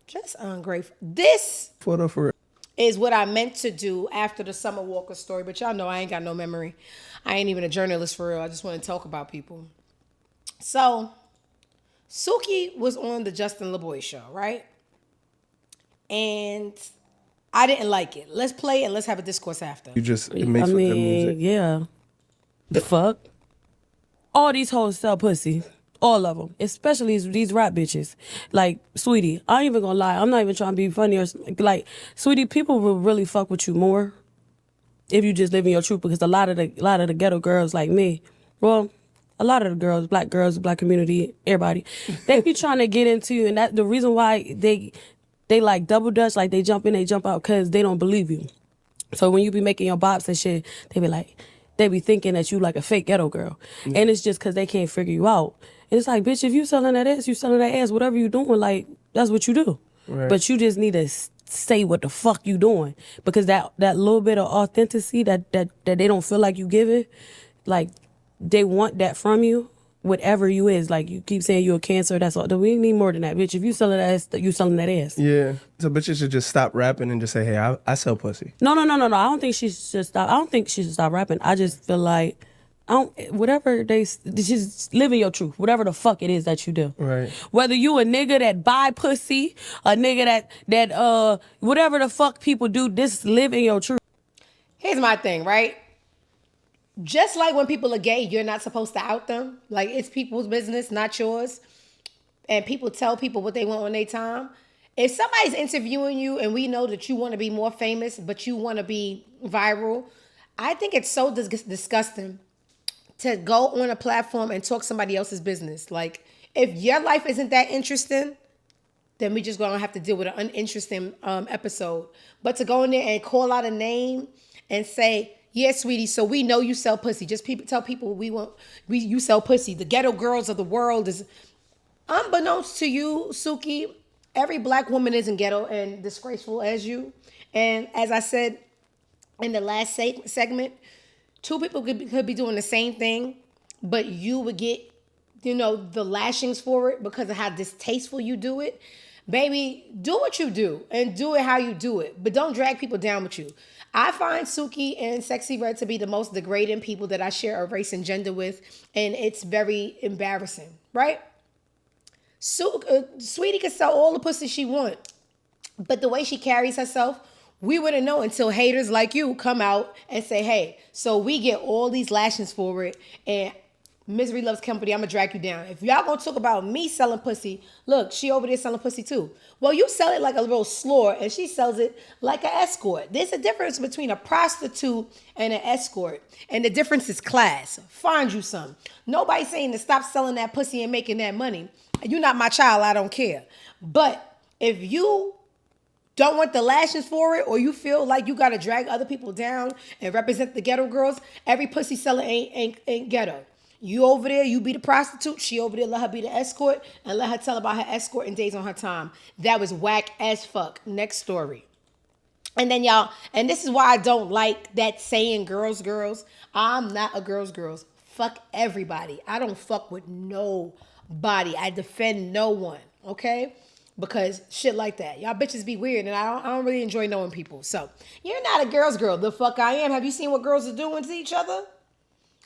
Just ungrateful. This is what I meant to do after the Summer Walker story, but y'all know I ain't got no memory. I ain't even a journalist for real. I just want to talk about people. So, Suki was on the Justin LaBoy show, right? And I didn't like it. Let's play and let's have a discourse after. It makes for good music. Yeah. The fuck? All these hoes sell pussy. All of them, especially these rap bitches. Like, sweetie, I ain't even gonna lie. I'm not even trying to be funny or like, sweetie, people will really fuck with you more if you just live in your truth. Because a lot of the ghetto girls like me, well, a lot of the girls, black community, everybody, they be trying to get into you, and that the reason why they like double dutch, like they jump in, they jump out, because they don't believe you. So when you be making your bops and shit, they be thinking that you like a fake ghetto girl, and it's just because they can't figure you out. It's like, bitch, if you selling that ass, you selling that ass. Whatever you doing, like, that's what you do. Right. But you just need to say what the fuck you doing. Because that little bit of authenticity that they don't feel like you giving, like, they want that from you, whatever you is. Like, you keep saying you're a cancer, that's all. We need more than that, bitch. If you selling that ass, you selling that ass. Yeah. So bitches should just stop rapping and just say, hey, I sell pussy. No. I don't think she should stop. I don't think she should stop rapping. I just feel like whatever just living your truth, whatever the fuck it is that you do. Right. Whether you a nigga that buy pussy, a nigga that whatever the fuck people do, just live in your truth. Here's my thing, right? Just like when people are gay, you're not supposed to out them. Like, it's people's business, not yours. And people tell people what they want on their time. If somebody's interviewing you and we know that you want to be more famous, but you want to be viral, I think it's so disgusting to go on a platform and talk somebody else's business. Like, if your life isn't that interesting, then we just gonna have to deal with an uninteresting episode. But to go in there and call out a name and say, yeah, sweetie, so we know you sell pussy. Just tell people you sell pussy. The ghetto girls of the world is, unbeknownst to you, Suki, every black woman isn't ghetto and disgraceful as you. And as I said in the last segment, two people could be doing the same thing, but you would get, the lashings for it because of how distasteful you do it. Baby, do what you do and do it how you do it, but don't drag people down with you. I find Suki and Sexy Red to be the most degrading people that I share a race and gender with, and it's very embarrassing, right? Sweetie can sell all the pussy she wants, but the way she carries herself, we wouldn't know until haters like you come out and say, hey, so we get all these lashings for it, and misery loves company, I'm gonna drag you down. If y'all gonna talk about me selling pussy, look, she over there selling pussy too. Well, you sell it like a little slore, and she sells it like an escort. There's a difference between a prostitute and an escort, and the difference is class. Find you some. Nobody's saying to stop selling that pussy and making that money. You're not my child, I don't care. But if you don't want the lashings for it, or you feel like you gotta drag other people down and represent the ghetto girls, every pussy seller ain't ghetto. You over there, you be the prostitute. She over there, let her be the escort and let her tell about her escort and days on her time. That was whack as fuck. Next story. And then y'all, and this is why I don't like that saying girls. I'm not a girls. Fuck everybody. I don't fuck with nobody. I defend no one, okay? Because shit like that. Y'all bitches be weird, and I don't really enjoy knowing people. So, you're not a girl. The fuck I am. Have you seen what girls are doing to each other?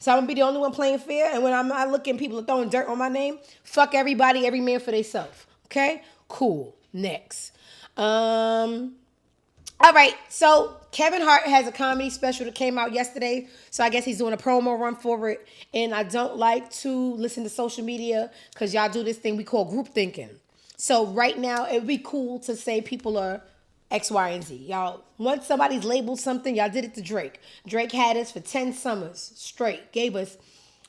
So I'm gonna be the only one playing fair, and when I look and people are throwing dirt on my name, fuck everybody, every man for themselves. Okay? Cool. Next. All right, so Kevin Hart has a comedy special that came out yesterday, so I guess he's doing a promo run for it, and I don't like to listen to social media because y'all do this thing we call group thinking. So right now, it would be cool to say people are X, Y, and Z. Y'all, once somebody's labeled something, y'all did it to Drake. Drake had us for 10 summers straight, gave us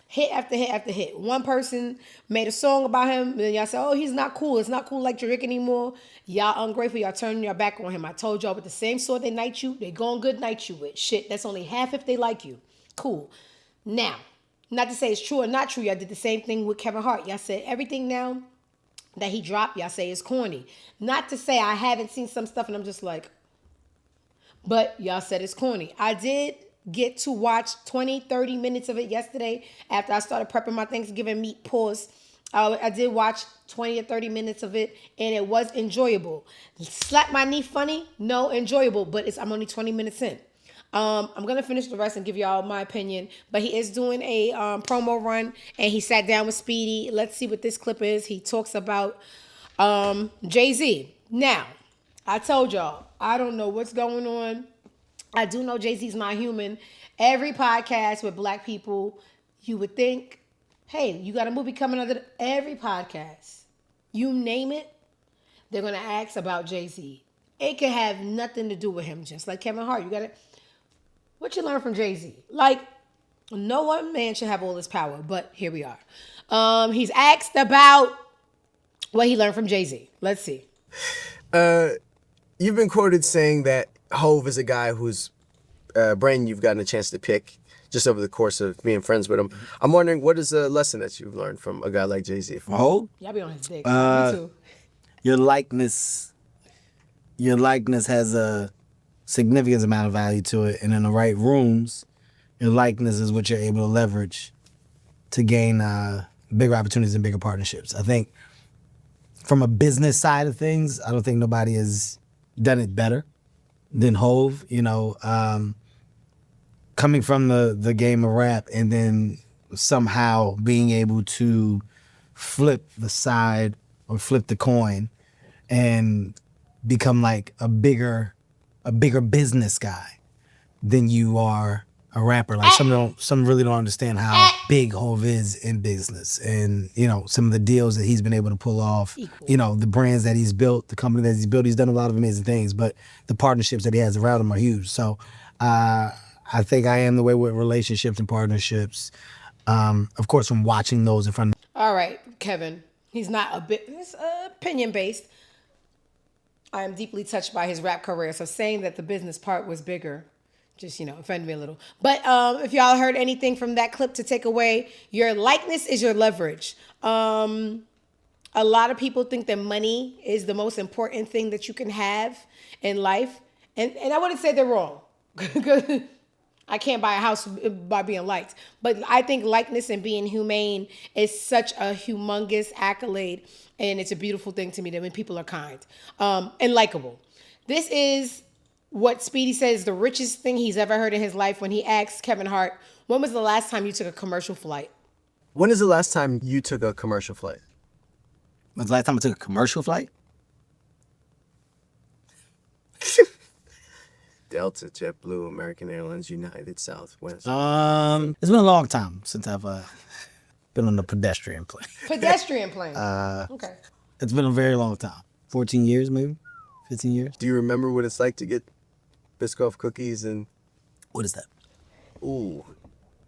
hit after hit after hit. One person made a song about him, and then y'all said, oh, he's not cool. It's not cool like Drake anymore. Y'all ungrateful. Y'all turning your back on him. I told y'all with the same sword they night you, they gon' good night you with. Shit, that's only half if they like you. Cool. Now, not to say it's true or not true, y'all did the same thing with Kevin Hart. Y'all said everything now that he dropped, y'all say is corny. Not to say I haven't seen some stuff and I'm just like, but y'all said it's corny. I did get to watch 20, 30 minutes of it yesterday after I started prepping my Thanksgiving meat pause. I did watch 20 or 30 minutes of it, and it was enjoyable. Slap my knee funny? No, enjoyable, but I'm only 20 minutes in. I'm going to finish the rest and give y'all my opinion, but he is doing a promo run, and he sat down with Speedy. Let's see what this clip is. He talks about Jay-Z. Now, I told y'all, I don't know what's going on. I do know Jay-Z's not human. Every podcast with black people, you would think, hey, you got a movie coming under every podcast. You name it, they're going to ask about Jay-Z. It could have nothing to do with him, just like Kevin Hart. You got to... What you learn from Jay-Z? Like, no one man should have all this power, but here we are. He's asked about what he learned from Jay-Z. Let's see. You've been quoted saying that Hove is a guy whose brain you've gotten a chance to pick just over the course of being friends with him. I'm wondering, what is a lesson that you've learned from a guy like Jay-Z? Hove? Y'all be on his dick. Me too. Your likeness has a significant amount of value to it, and in the right rooms, your likeness is what you're able to leverage to gain bigger opportunities and bigger partnerships. I think from a business side of things, I don't think nobody has done it better than Hove. You know, coming from the game of rap and then somehow being able to flip the side or flip the coin and become like a bigger business guy than you are a rapper. Like some really don't understand how big Hov is in business, and you know some of the deals that he's been able to pull off. You know the brands that he's built, the company that he's built. He's done a lot of amazing things, but the partnerships that he has around him are huge. So I think I am the way with relationships and partnerships. Of course, from watching those in front of. All right, Kevin. He's not a bit. It's opinion based. I am deeply touched by his rap career. So saying that the business part was bigger, just, offended me a little. But if y'all heard anything from that clip to take away, your likeness is your leverage. A lot of people think that money is the most important thing that you can have in life. And I wouldn't say they're wrong. I can't buy a house by being liked. But I think likeness and being humane is such a humongous accolade. And it's a beautiful thing to me that when people are kind and likable. This is what Speedy says the richest thing he's ever heard in his life when he asked Kevin Hart, when was the last time you took a commercial flight? When is the last time you took a commercial flight? When's the last time I took a commercial flight? Delta, JetBlue, American Airlines, United, Southwest. It's been a long time since I've been on a pedestrian plane. Pedestrian plane. Okay. It's been a very long time. 14 years, maybe? 15 years? Do you remember what it's like to get Biscoff cookies and... What is that? Ooh.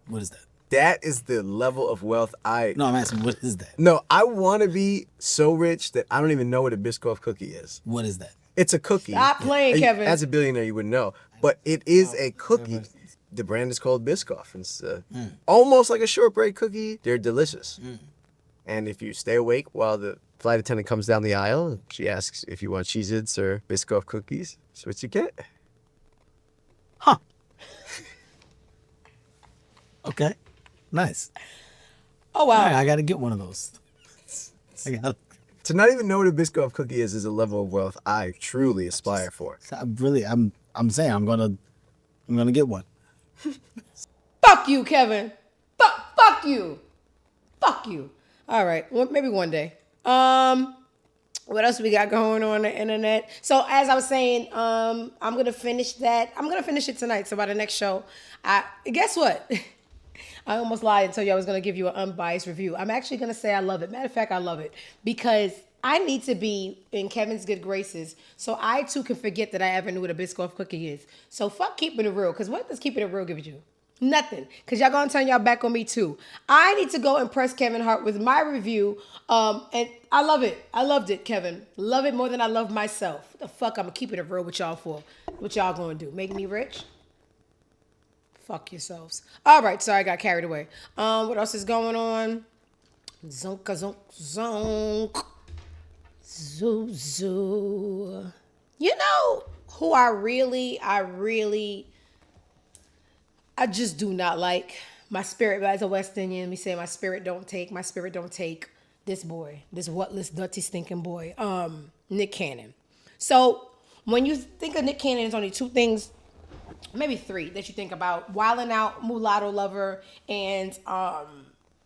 What is that? That is the level of wealth No, I'm asking, what is that? No, I want to be so rich that I don't even know what a Biscoff cookie is. What is that? It's a cookie. Stop playing, Kevin. As a billionaire, you wouldn't know. But it is a cookie. The brand is called Biscoff. It's almost like a shortbread cookie. They're delicious. And if you stay awake while the flight attendant comes down the aisle, she asks if you want Cheez-Its or Biscoff cookies. That's what you get. Huh. Okay. Nice. Oh, wow. All right, I got to get one of those. To not even know what a Biscoff cookie is a level of wealth I truly aspire for. I'm saying I'm gonna get one. Fuck you, Kevin. Fuck you. Fuck you. All right. Well, maybe one day. What else we got going on the internet? So as I was saying, I'm gonna finish that. I'm gonna finish it tonight. So by the next show, guess what? I almost lied and told you I was going to give you an unbiased review. I'm actually going to say I love it. Matter of fact, I love it because I need to be in Kevin's good graces so I too can forget that I ever knew what a Biscoff cookie is. So fuck keeping it real, because what does keeping it real give you? Nothing. Because y'all going to turn y'all back on me too. I need to go impress Kevin Hart with my review. And I love it. I loved it, Kevin. Love it more than I love myself. What the fuck I'm keeping it real with y'all for? What y'all going to do? Make me rich? Fuck yourselves. All right, sorry, I got carried away. What else is going on? Zonka, zonk, zonk. Zoo, zoo. You know who I just do not like. My spirit, as a West Indian, we say my spirit don't take this boy, this whatless, dirty, stinking boy, Nick Cannon. So when you think of Nick Cannon, there's only two things, maybe three that you think about: wilding out, mulatto lover, and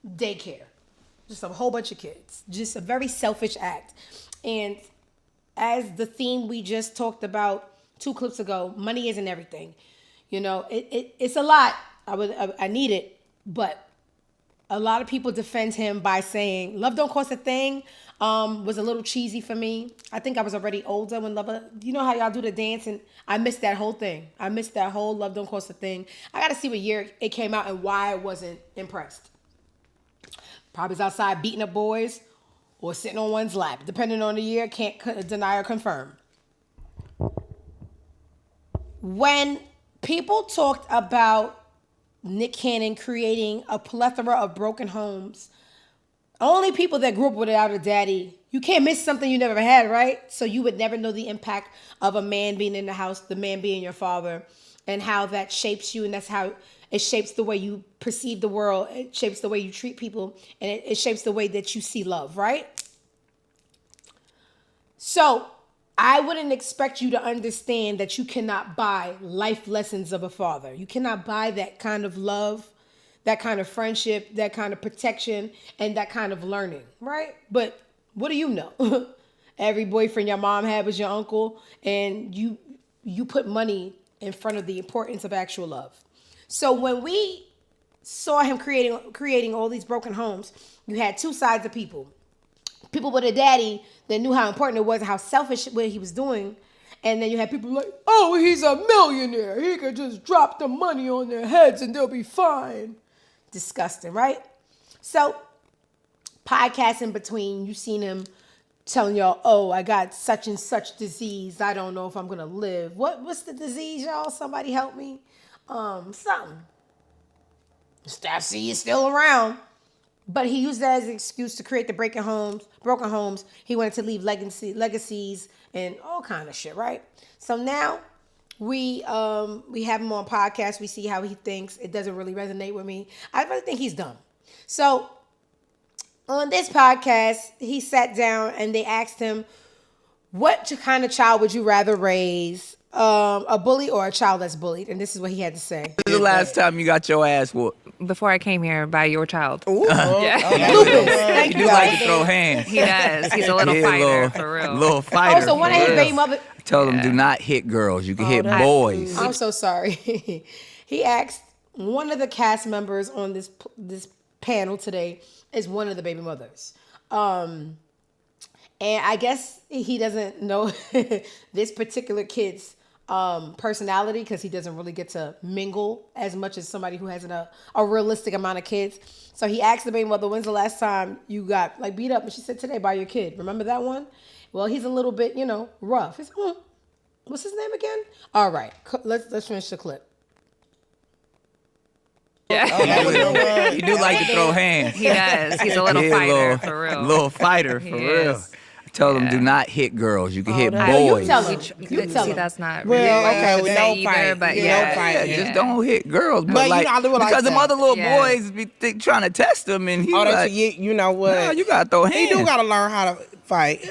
daycare. Just a whole bunch of kids. Just a very selfish act. And as the theme we just talked about 2 clips ago, money isn't everything. You know, it's a lot. I need it, but a lot of people defend him by saying "Love Don't Cost a Thing" was a little cheesy for me. I think I was already older when you know how y'all do the dance, and I missed that whole thing. I missed that whole "Love Don't Cost a Thing." I got to see what year it came out and why I wasn't impressed. Probably was outside beating up boys or sitting on one's lap, depending on the year. Can't deny or confirm. When people talked about Nick Cannon creating a plethora of broken homes, only people that grew up without a daddy, you can't miss something you never had, right? So you would never know the impact of a man being in the house, the man being your father, and how that shapes you, and that's how it shapes the way you perceive the world. It shapes the way you treat people, and it shapes the way that you see love, right? So I wouldn't expect you to understand that you cannot buy life lessons of a father. You cannot buy that kind of love, that kind of friendship, that kind of protection, and that kind of learning, right? But what do you know? Every boyfriend your mom had was your uncle, and you put money in front of the importance of actual love. So when we saw him creating all these broken homes, you had two sides of people. People with a daddy that knew how important it was and how selfish what he was doing. And then you had people like, oh, he's a millionaire. He could just drop the money on their heads and they'll be fine. Disgusting, right? So, podcasts in between, you seen him telling y'all, oh, I got such and such disease. I don't know if I'm going to live. What's the disease, y'all? Somebody help me. Something. Staph C is still around. But he used that as an excuse to create the broken homes. He wanted to leave legacies and all kind of shit, right? So now we have him on podcast. We see how he thinks. It doesn't really resonate with me. I really think he's dumb. So on this podcast, he sat down and they asked him, what kind of child would you rather raise? A bully or a child that's bullied? And this is what he had to say. This is the last time you got your ass whooped? Before I came here, by your child. Ooh. Yeah. He do like to throw hands. He does. He's a little fighter, for real. Little fighter. Oh, so one of his baby mother... Tell him do not hit girls. You can hit boys. I'm so sorry. He asked one of the cast members on this panel today is one of the baby mothers. And I guess he doesn't know this particular kid's personality because he doesn't really get to mingle as much as somebody who has a realistic amount of kids. So he asked the baby mother, when's the last time you got like beat up? And she said, today by your kid. Remember that one? Well, he's a little bit, rough. He said, what's his name again? All right, let's finish the clip. Yeah. He do like to throw hands. He does. He's a little fighter, for real. Little fighter, for real. Tell them do not hit girls. You can hit boys. You tell him. See, that's not Well, really okay, what well, to say no either, fight. but Yeah, Just don't hit girls. But But like, I do like because them that. other little boys be trying to test him, and he that's like, you know what? nah, you gotta throw hands. He do gotta learn how to fight.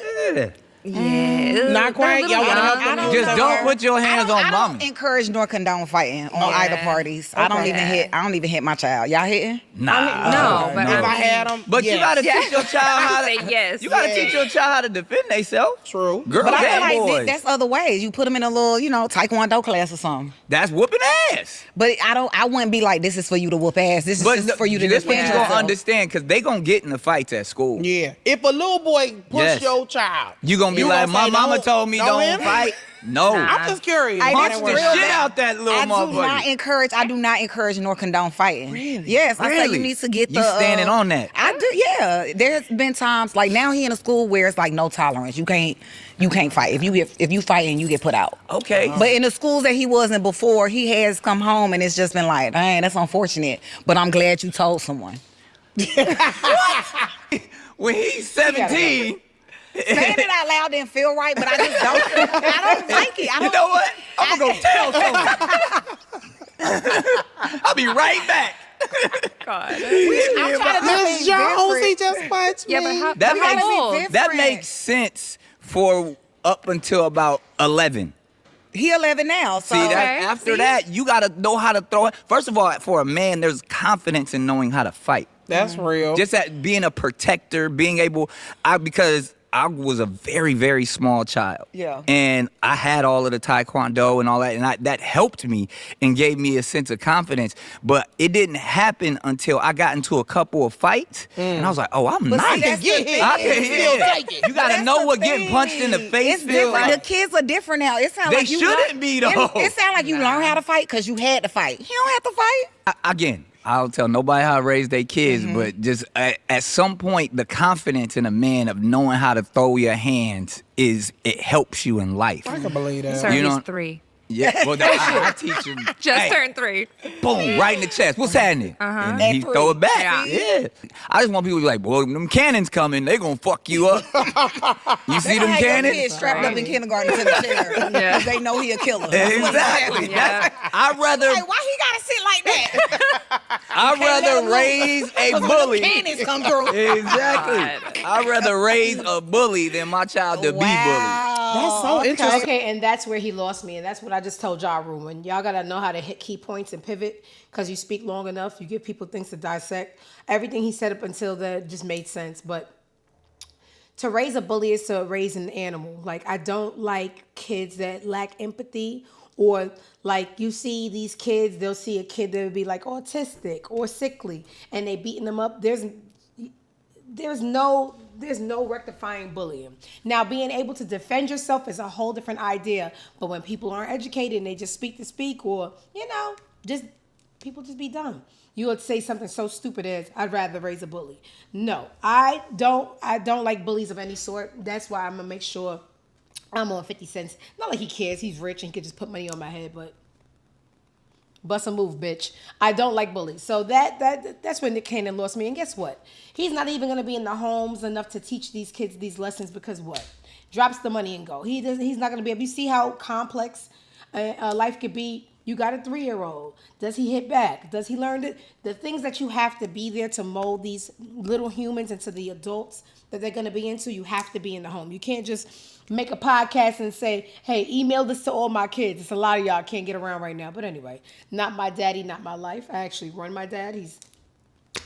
Yeah. Not quite. Y'all wanna help him? Just don't put your hands on I mommy. don't encourage nor condone fighting on either parties. I don't even hit my child. Y'all hitting? Nah. No, but If I had him, But you gotta teach your child how to. Say yes. You gotta teach your child how to defend themselves. True. Girls But I and feel like boys. that's other ways. You put them in a little, taekwondo class or something. That's whooping ass. But I wouldn't be like, this is for you to whoop ass. This is just for you to this what defend you gonna yourself. understand, because they gonna get in the fights at school. Yeah. If a little boy push your child, You gonna be like, my mama told me don't fight. No. I'm just curious. Punch the shit out that little motherfucker. I do not encourage nor condone fighting. Really? Yes, I say you need to get You standing on that. I do, yeah. There's been times like now he in a school where it's like no tolerance. You can't fight. If you fight and you get put out. Okay. But in the schools that he was in before, he has come home and it's just been like, dang, that's unfortunate. But I'm glad you told someone. When he's 17. Saying it out loud didn't feel right, but I just don't like it. You know what? I'm gonna go tell someone. I'll be right back. God. I'm trying to Miss Jones, he just punched me. Yeah, but That makes sense for up until about 11. He 11 now, so See, after that, you gotta know how to throw it. First of all, for a man, there's confidence in knowing how to fight. That's real. Just at being a protector, being able, because I was a very, very small child. Yeah. And I had all of the taekwondo and all that, and that helped me and gave me a sense of confidence. But it didn't happen until I got into a couple of fights, and I was like, oh, I'm nice. I can get hit. I can hit. You gotta know what getting punched in the face It's feels different. like. The kids are different now. It sounds They like you shouldn't be, though. It sounds like you learned how to fight because you had to fight. You don't have to fight. Again, I don't tell nobody how to raise their kids, but just at some point, the confidence in a man of knowing how to throw your hands it helps you in life. I can believe that. Sir, he's 3. Yeah, well, I teach him. Just turned 3. Boom, right in the chest. What's happening? And he throw it back. Yeah. I just want people to be like, well, them cannons coming, they gonna fuck you up. You see them cannons? Kids strapped up in kindergarten to the chair because they know he a killer. Exactly. I'd rather. Like, why he gotta sit like that? I'd rather raise a bully. Cannons come through. Exactly. I'd rather raise a bully than my child to be bullied. That's so interesting. Okay, and that's where he lost me, and that's what I just told Ja Rule. When y'all gotta know how to hit key points and pivot, because you speak long enough, you give people things to dissect. Everything he said up until that just made sense, but to raise a bully is to raise an animal. Like, I don't like kids that lack empathy, or like you see these kids, they'll see a kid that would be like autistic or sickly, and they beating them up. There's no rectifying bullying. Now, being able to defend yourself is a whole different idea. But when people aren't educated and they just speak to speak, or just people just be dumb. You would say something so stupid as, "I'd rather raise a bully." No, I don't like bullies of any sort. That's why I'm gonna make sure I'm on 50 cents. Not like he cares. He's rich and he could just put money on my head, but bust a move, bitch. I don't like bullies. So that's when Nick Cannon lost me. And guess what? He's not even gonna be in the homes enough to teach these kids these lessons, because what? Drops the money and go. He's not gonna be able. You see how complex life could be. You got a 3-year-old. Does he hit back? Does he learn the things that you have to be there to mold these little humans into the adults that they're gonna be into? You have to be in the home. You can't just make a podcast and say, "Hey, email this to all my kids." It's a lot of y'all can't get around right now. But anyway, not my daddy, not my life. I actually run my dad. He's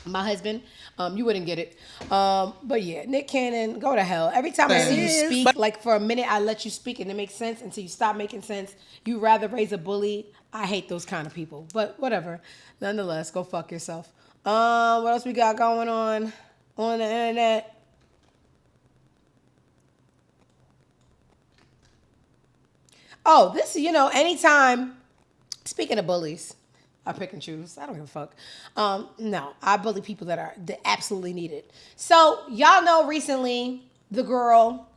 my husband. You wouldn't get it. But yeah, Nick Cannon, go to hell. Every time I see you speak, like for a minute, I let you speak and it makes sense until you stop making sense. You rather raise a bully. I hate those kind of people. But whatever. Nonetheless, go fuck yourself. What else we got going on the internet? Oh, this, anytime, speaking of bullies, I pick and choose. I don't give a fuck. No, I bully people that absolutely need it. So y'all know recently the girl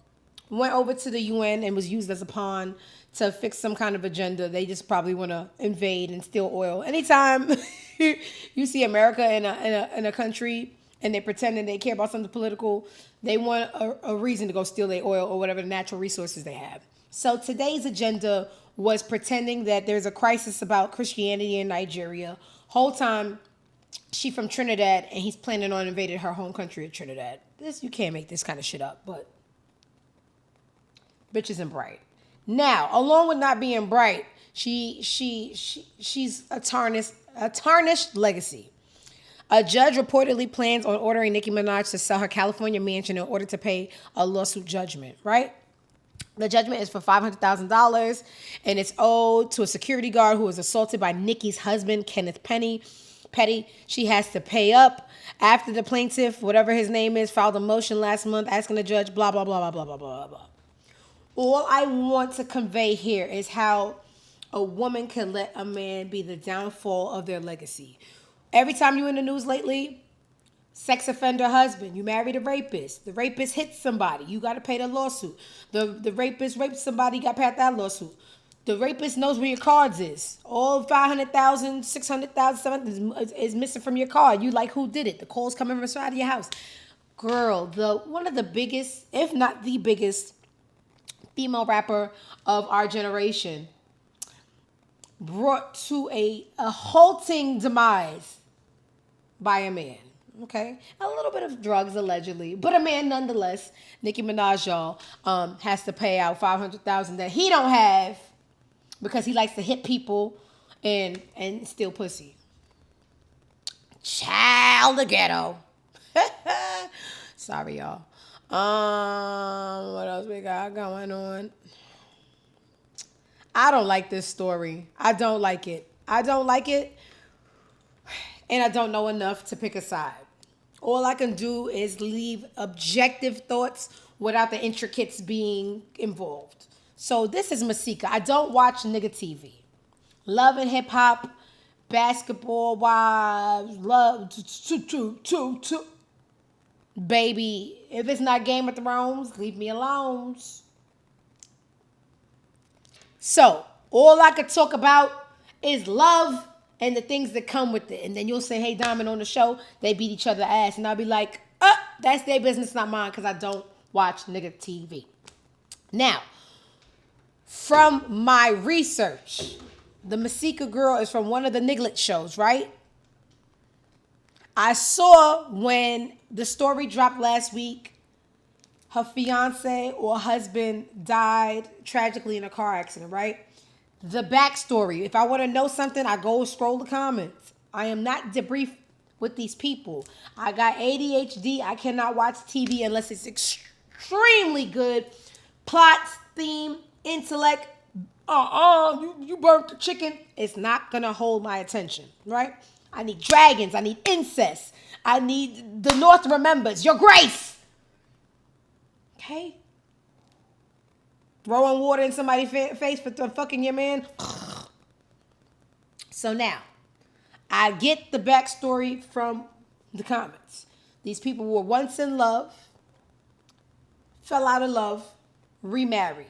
went over to the UN and was used as a pawn to fix some kind of agenda. They just probably want to invade and steal oil. Anytime you see America in a country and they pretending they care about something political, they want a reason to go steal their oil or whatever the natural resources they have. So today's agenda was pretending that there's a crisis about Christianity in Nigeria. Whole time, she from Trinidad, and he's planning on invading her home country of Trinidad. You can't make this kind of shit up, but bitch isn't bright. Now, along with not being bright, she's a tarnished legacy. A judge reportedly plans on ordering Nicki Minaj to sell her California mansion in order to pay a lawsuit judgment, right? The judgment is for $500,000, and it's owed to a security guard who was assaulted by Nicki's husband, Kenneth Petty. She has to pay up after the plaintiff, whatever his name is, filed a motion last month asking the judge, blah, blah, blah, blah, blah, blah, blah, blah. All I want to convey here is how a woman can let a man be the downfall of their legacy. Every time you're in the news lately, sex offender husband, you married a rapist. The rapist hit somebody. You got to pay the lawsuit. The rapist raped somebody, you got to pay that lawsuit. The rapist knows where your cards is. All 500,000, 600,000, 700 is missing from your card. You like, who did it? The calls coming from inside of your house. Girl, one of the biggest, if not the biggest, female rapper of our generation brought to a halting demise by a man. Okay, a little bit of drugs allegedly, but a man nonetheless. Nicki Minaj, y'all, has to pay out $500,000 that he don't have because he likes to hit people and steal pussy. Child the ghetto. Sorry, y'all. What else we got going on? I don't like this story. I don't like it. And I don't know enough to pick a side. All I can do is leave objective thoughts without the intricates being involved. So this is Masika. I don't watch nigga TV. Love and hip hop, basketball wives, love, baby. If it's not Game of Thrones, leave me alone. So all I could talk about is love and the things that come with it. And then you'll say, "Hey, Diamond, on the show, they beat each other ass." And I'll be like, that's their business, not mine, because I don't watch nigga TV. Now, from my research, the Masika girl is from one of the Niglet shows, right? I saw when the story dropped last week, her fiance or husband died tragically in a car accident, right? The backstory. If I want to know something, I go scroll the comments. I am not debriefed with these people. I got ADHD. I cannot watch TV unless it's extremely good. Plot, theme, intellect. You burnt the chicken. It's not gonna hold my attention, right? I need dragons. I need incest. I need the North remembers. Your grace. Okay? Throwing water in somebody's face for fucking your man. So now, I get the backstory from the comments. These people were once in love, fell out of love, remarried.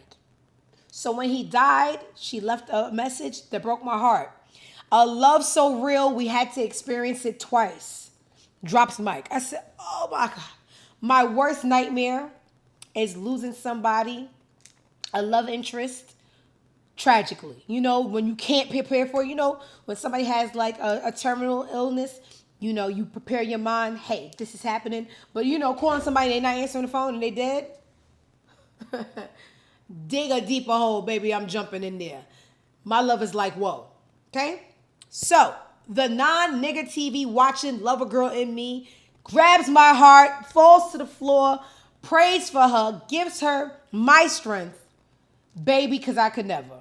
So when he died, she left a message that broke my heart. A love so real, we had to experience it twice. Drops mic. I said, oh my God. My worst nightmare is losing somebody, a love interest, tragically. You know, when you can't prepare for it. You know, when somebody has like a terminal illness, you know, you prepare your mind, hey, this is happening. But, you know, calling somebody, they not answering the phone and they dead. Dig a deeper hole, baby. I'm jumping in there. My love is like, whoa. Okay? So, the non-nigga TV watching lover girl in me grabs my heart, falls to the floor, prays for her, gives her my strength. Baby, because I could never.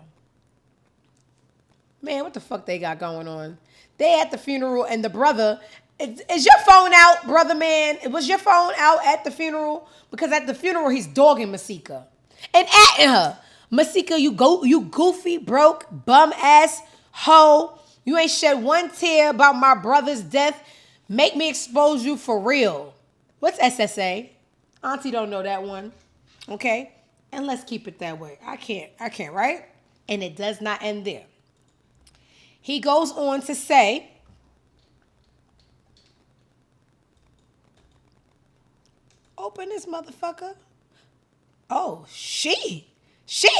Man, what the fuck they got going on? They at the funeral and the brother... Is your phone out, brother man? Was your phone out at the funeral? Because at the funeral, he's dogging Masika. And atting her. Masika, you goofy, broke, bum ass hoe. You ain't shed one tear about my brother's death. Make me expose you for real. What's SSA? Auntie don't know that one. Okay? And let's keep it that way. I can't, right? And it does not end there. He goes on to say, open this motherfucker. Oh, she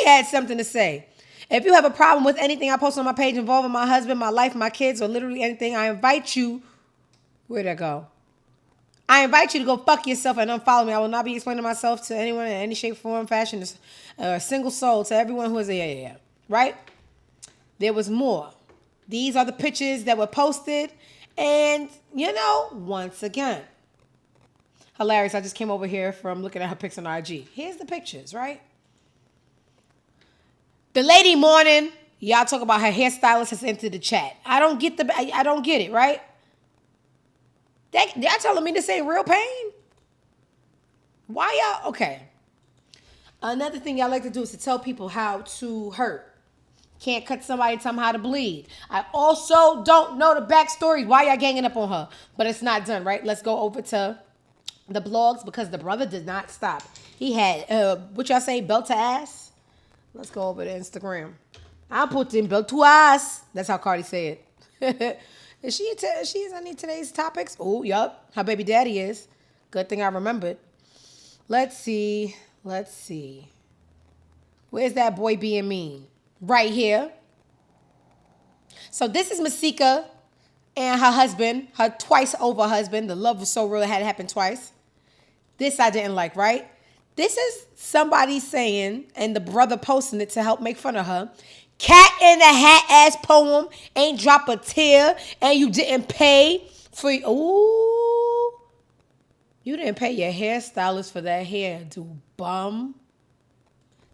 had something to say. If you have a problem with anything I post on my page involving my husband, my life, my kids, or literally anything, I invite you. Where'd that go? I invite you to go fuck yourself and unfollow me. I will not be explaining myself to anyone in any shape, form, fashion, a single soul, to everyone who is a right? There was more. These are the pictures that were posted. And, you know, once again, hilarious. I just came over here from looking at her pics on IG. Here's the pictures, right? The lady mourning. Y'all talk about her hairstylist has entered the chat. I don't get it, right? Y'all telling me this ain't real pain? Why y'all? Okay. Another thing y'all like to do is to tell people how to hurt. Can't cut somebody, tell them how to bleed. I also don't know the backstory. Why y'all ganging up on her? But it's not done, right? Let's go over to the blogs because the brother did not stop. He had, what y'all say, belt to ass? Let's go over to Instagram. I'll put in belt to ass. That's how Cardi said it. Is she any today's topics? Oh, yup. Her baby daddy is. Good thing I remembered. Let's see. Where's that boy being mean? Right here. So this is Masika and her husband, her twice over husband. The love was so real it had to happen twice. This I didn't like, right? This is somebody saying, and the brother posting it to help make fun of her. Cat in the Hat ass poem, ain't drop a tear, and you didn't pay for. Ooh, you didn't pay your hairstylist for that hair, dude. Bum.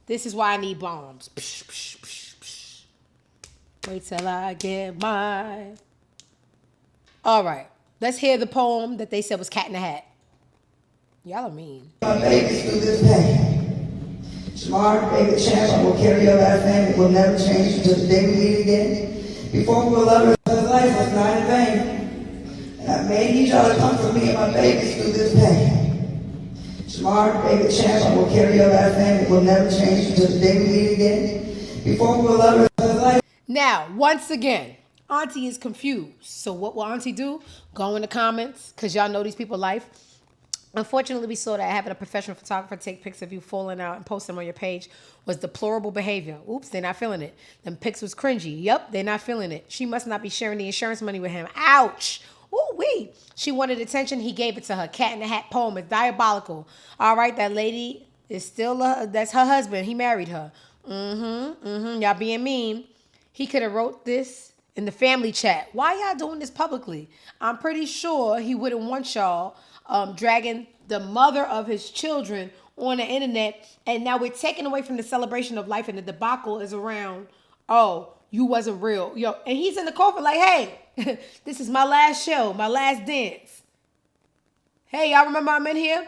This is why I need bombs. Psh, psh, psh, psh. Wait till I get mine. All right, let's hear the poem that they said was Cat in the Hat. Y'all are mean. My babies through this pain. Smart, baby champ, I will carry your last name. It will never change until the day we meet again. Before we were lovers, life was not in vain. And I may need y'all to comfort me and my babies through this pain. Smart, baby champ, I will carry your last name. It will never change until the day we meet again. Before we were lovers, life. Now, once again, Auntie is confused. So what will Auntie do? Go in the comments, because y'all know these people life. Unfortunately, we saw that having a professional photographer take pics of you falling out and post them on your page was deplorable behavior. Oops, they're not feeling it. Them pics was cringy. Yup, they're not feeling it. She must not be sharing the insurance money with him. Ouch. Woo-wee. She wanted attention. He gave it to her. Cat in the Hat poem is diabolical. All right, that lady is still, that's her husband. He married her. Y'all being mean. He could have wrote this in the family chat. Why y'all doing this publicly? I'm pretty sure he wouldn't want y'all dragging the mother of his children on the internet, and now we're taking away from the celebration of life, and the debacle is around, oh, you wasn't real. Yo, and he's in the coffin like, hey, this is my last show, my last dance. Hey, y'all remember I'm in here?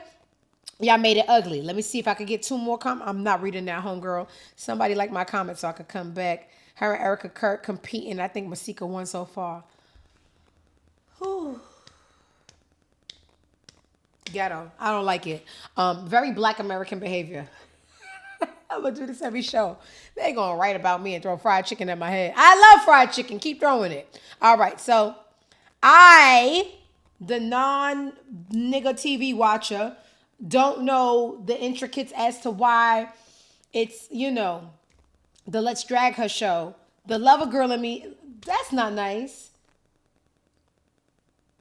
Y'all made it ugly. Let me see if I can get 2 more comments. I'm not reading that, homegirl. Somebody like my comment so I could come back. Her and Erica Kirk competing. I think Masika won so far. Whew. Ghetto. I don't like it. Very Black American behavior. I'm gonna do this every show. They gonna write about me and throw fried chicken at my head. I love fried chicken. Keep throwing it. All right. So I, the non-nigga TV watcher, don't know the intricates as to why it's, the Let's Drag Her show. The lover girl in me, that's not nice.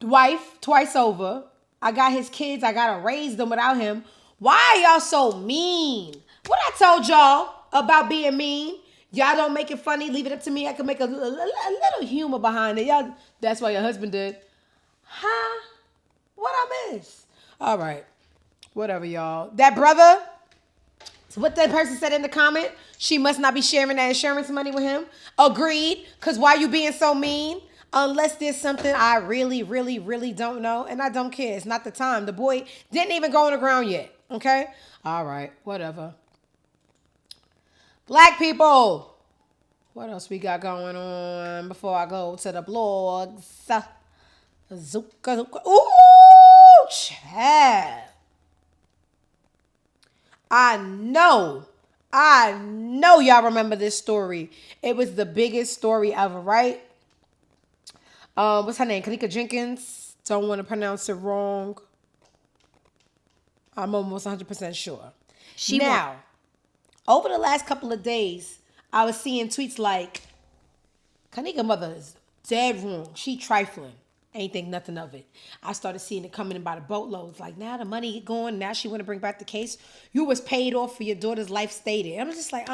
Wife, twice over. I got his kids. I gotta raise them without him. Why are y'all so mean? What I told y'all about being mean? Y'all don't make it funny. Leave it up to me. I can make a little humor behind it. Y'all, that's why your husband did. Huh? What I miss? All right. Whatever, y'all. That brother, so what that person said in the comment, she must not be sharing that insurance money with him. Agreed. Because why you being so mean? Unless there's something I really, really, really don't know. And I don't care. It's not the time. The boy didn't even go on the ground yet. Okay? All right. Whatever. Black people. What else we got going on before I go to the blogs? Zuka. Ooh, Chad. I know y'all remember this story. It was the biggest story ever, right? What's her name? Kanika Jenkins. Don't want to pronounce it wrong. I'm almost 100% sure. Now, over the last couple of days, I was seeing tweets like, Kanika mother is dead wrong. She trifling. Ain't think nothing of it. I started seeing it coming in by the boatloads. Like, now the money going. Now she want to bring back the case. You was paid off for your daughter's life stated. I'm just like,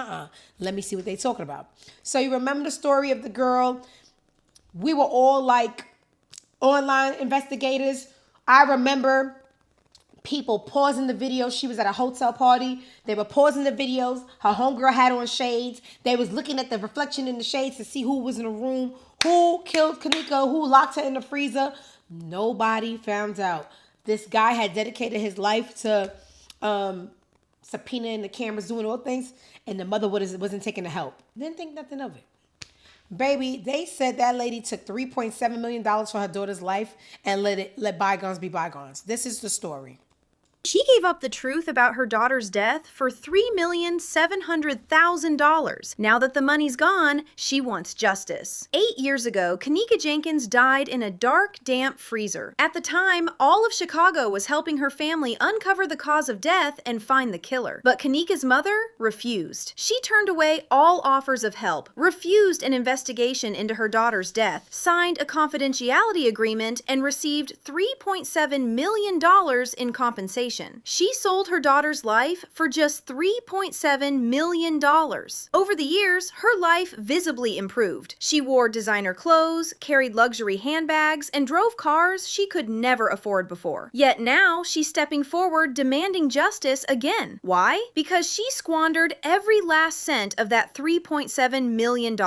Let me see what they talking about. So you remember the story of the girl? We were all like online investigators. I remember people pausing the video. She was at a hotel party. They were pausing the videos. Her homegirl had on shades. They was looking at the reflection in the shades to see who was in the room, who killed Kanika, who locked her in the freezer. Nobody found out. This guy had dedicated his life to subpoenaing the cameras, doing all things, and the mother wasn't taking the help. Didn't think nothing of it. Baby, they said that lady took $3.7 million for her daughter's life and let bygones be bygones. This is the story. She gave up the truth about her daughter's death for $3,700,000. Now that the money's gone, she wants justice. 8 years ago, Kanika Jenkins died in a dark, damp freezer. At the time, all of Chicago was helping her family uncover the cause of death and find the killer. But Kanika's mother refused. She turned away all offers of help, refused an investigation into her daughter's death, signed a confidentiality agreement, and received $3.7 million in compensation. She sold her daughter's life for just $3.7 million. Over the years, her life visibly improved. She wore designer clothes, carried luxury handbags, and drove cars she could never afford before. Yet now, she's stepping forward demanding justice again. Why? Because she squandered every last cent of that $3.7 million.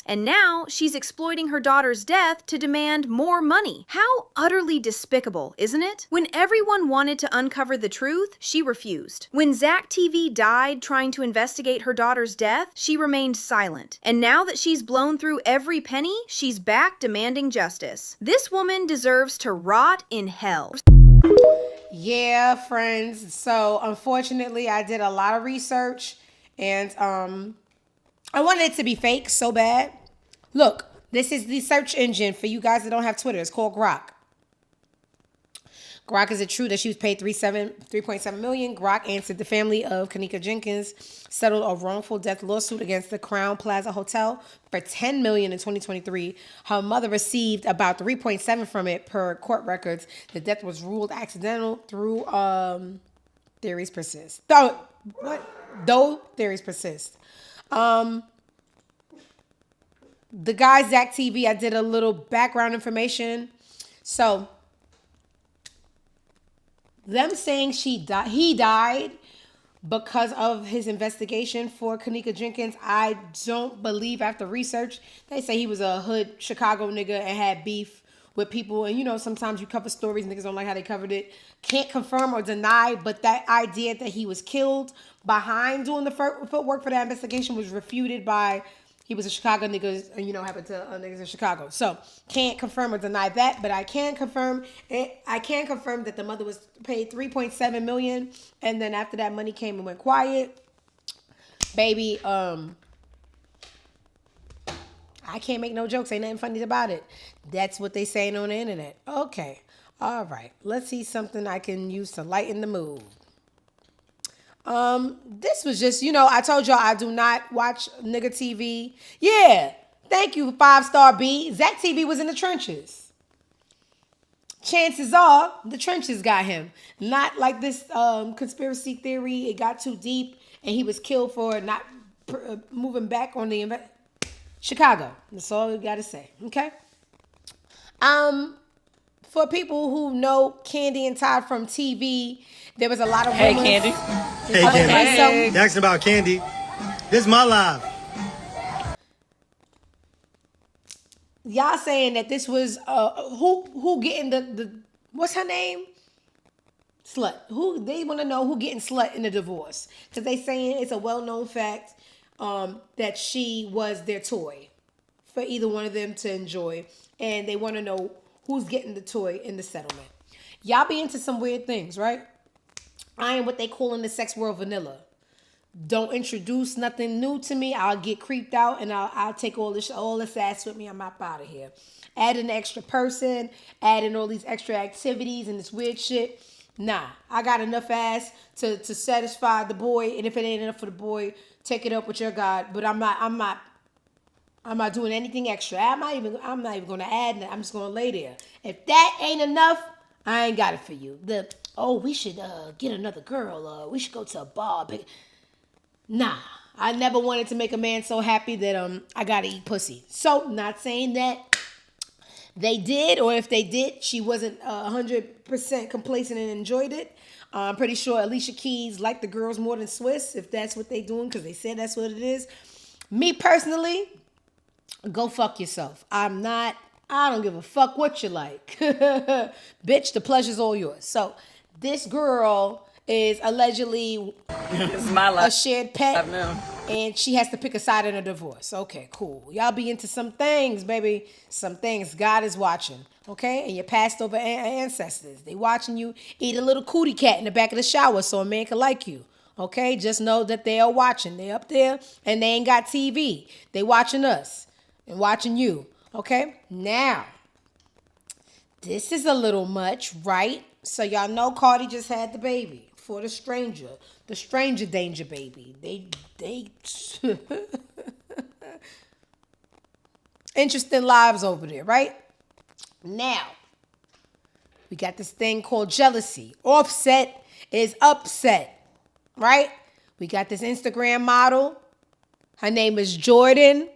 And now, she's exploiting her daughter's death to demand more money. How utterly despicable, isn't it? When everyone wanted to uncover the truth, she refused. When Zach TV died trying to investigate her daughter's death, she remained silent. And now that she's blown through every penny, she's back demanding justice. This woman deserves to rot in hell. Yeah, friends. So unfortunately, I did a lot of research and I wanted it to be fake so bad. Look, this is the search engine for you guys that don't have Twitter. It's called Grok. Grok, is it true that she was paid $3.7 million? Grok answered the family of Kanika Jenkins settled a wrongful death lawsuit against the Crown Plaza Hotel for $10 million in 2023. Her mother received about 3.7 from it per court records. The death was ruled accidental through theories persist. Though theories persist. The guy Zach TV, I did a little background information. So them saying he died because of his investigation for Kanika Jenkins, I don't believe after research. They say he was a hood Chicago nigga and had beef with people. And, you know, sometimes you cover stories, niggas don't like how they covered it. Can't confirm or deny, but that idea that he was killed behind doing the footwork for that investigation was refuted by... He was a Chicago nigga, and you know, happened to niggas in Chicago. So can't confirm or deny that, but I can confirm that the mother was paid $3.7 million, and then after that money came and went quiet. Baby, I can't make no jokes. Ain't nothing funny about it. That's what they saying on the internet. Okay, all right. Let's see something I can use to lighten the mood. This was just, you know, I told y'all I do not watch nigga TV. Yeah, thank you, 5-star B. Zach TV was in the trenches. Chances are, the trenches got him. Not like this conspiracy theory. It got too deep, and he was killed for not moving back on the Chicago. That's all we gotta say. Okay. For people who know Kandi and Todd from TV, there was a lot of rumors. Hey, Kandi. Hey, Kandi. You asking about Kandi. This is my live. Y'all saying that this was who getting the what's her name? Slut. Who they want to know who getting slut in the divorce. Because they saying it's a well-known fact that she was their toy for either one of them to enjoy. And they want to know who's getting the toy in the settlement. Y'all be into some weird things, right? I am what they call in the sex world vanilla. Don't introduce nothing new to me. I'll get creeped out and I'll take all this ass with me. I'm up out of here. Add an extra person, add in all these extra activities and this weird shit. Nah, I got enough ass to satisfy the boy. And if it ain't enough for the boy, take it up with your God. But I'm not doing anything extra. I'm not even gonna add that. I'm just gonna lay there. If that ain't enough, I ain't got it for you. We should get another girl. We should go to a bar. Nah, I never wanted to make a man so happy that I gotta eat pussy. So, not saying that they did, or if they did, she wasn't 100% complacent and enjoyed it. I'm pretty sure Alicia Keys liked the girls more than Swiss, if that's what they doing, because they said that's what it is. Me personally, go fuck yourself. I don't give a fuck what you like. Bitch, the pleasure's all yours. So this girl is allegedly a shared pet, and she has to pick a side in a divorce. Okay, cool. Y'all be into some things, baby. Some things God is watching, okay? And your passed over ancestors. They watching you eat a little cootie cat in the back of the shower so a man can like you. Okay, just know that they are watching. They up there, and they ain't got TV. They watching us and watching you. Okay, now, this is a little much, right? So y'all know Cardi just had the baby for the stranger danger baby. They interesting lives over there, right? Now, we got this thing called jealousy. Offset is upset, right? We got this Instagram model. Her name is Jordan.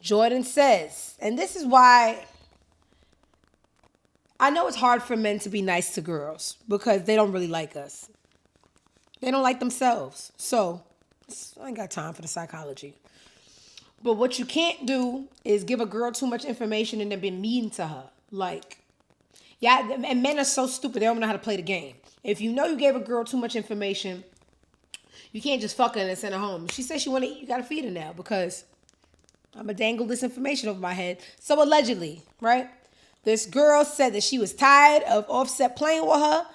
Jordan says, and this is why I know it's hard for men to be nice to girls because they don't really like us. They don't like themselves. So I ain't got time for the psychology. But what you can't do is give a girl too much information and then be mean to her. Like, yeah, and men are so stupid. They don't know how to play the game. If you know you gave a girl too much information, you can't just fuck her and send her home. She says she want to eat, you got to feed her now because I'm going to dangle this information over my head. So allegedly, right? This girl said that she was tired of Offset playing with her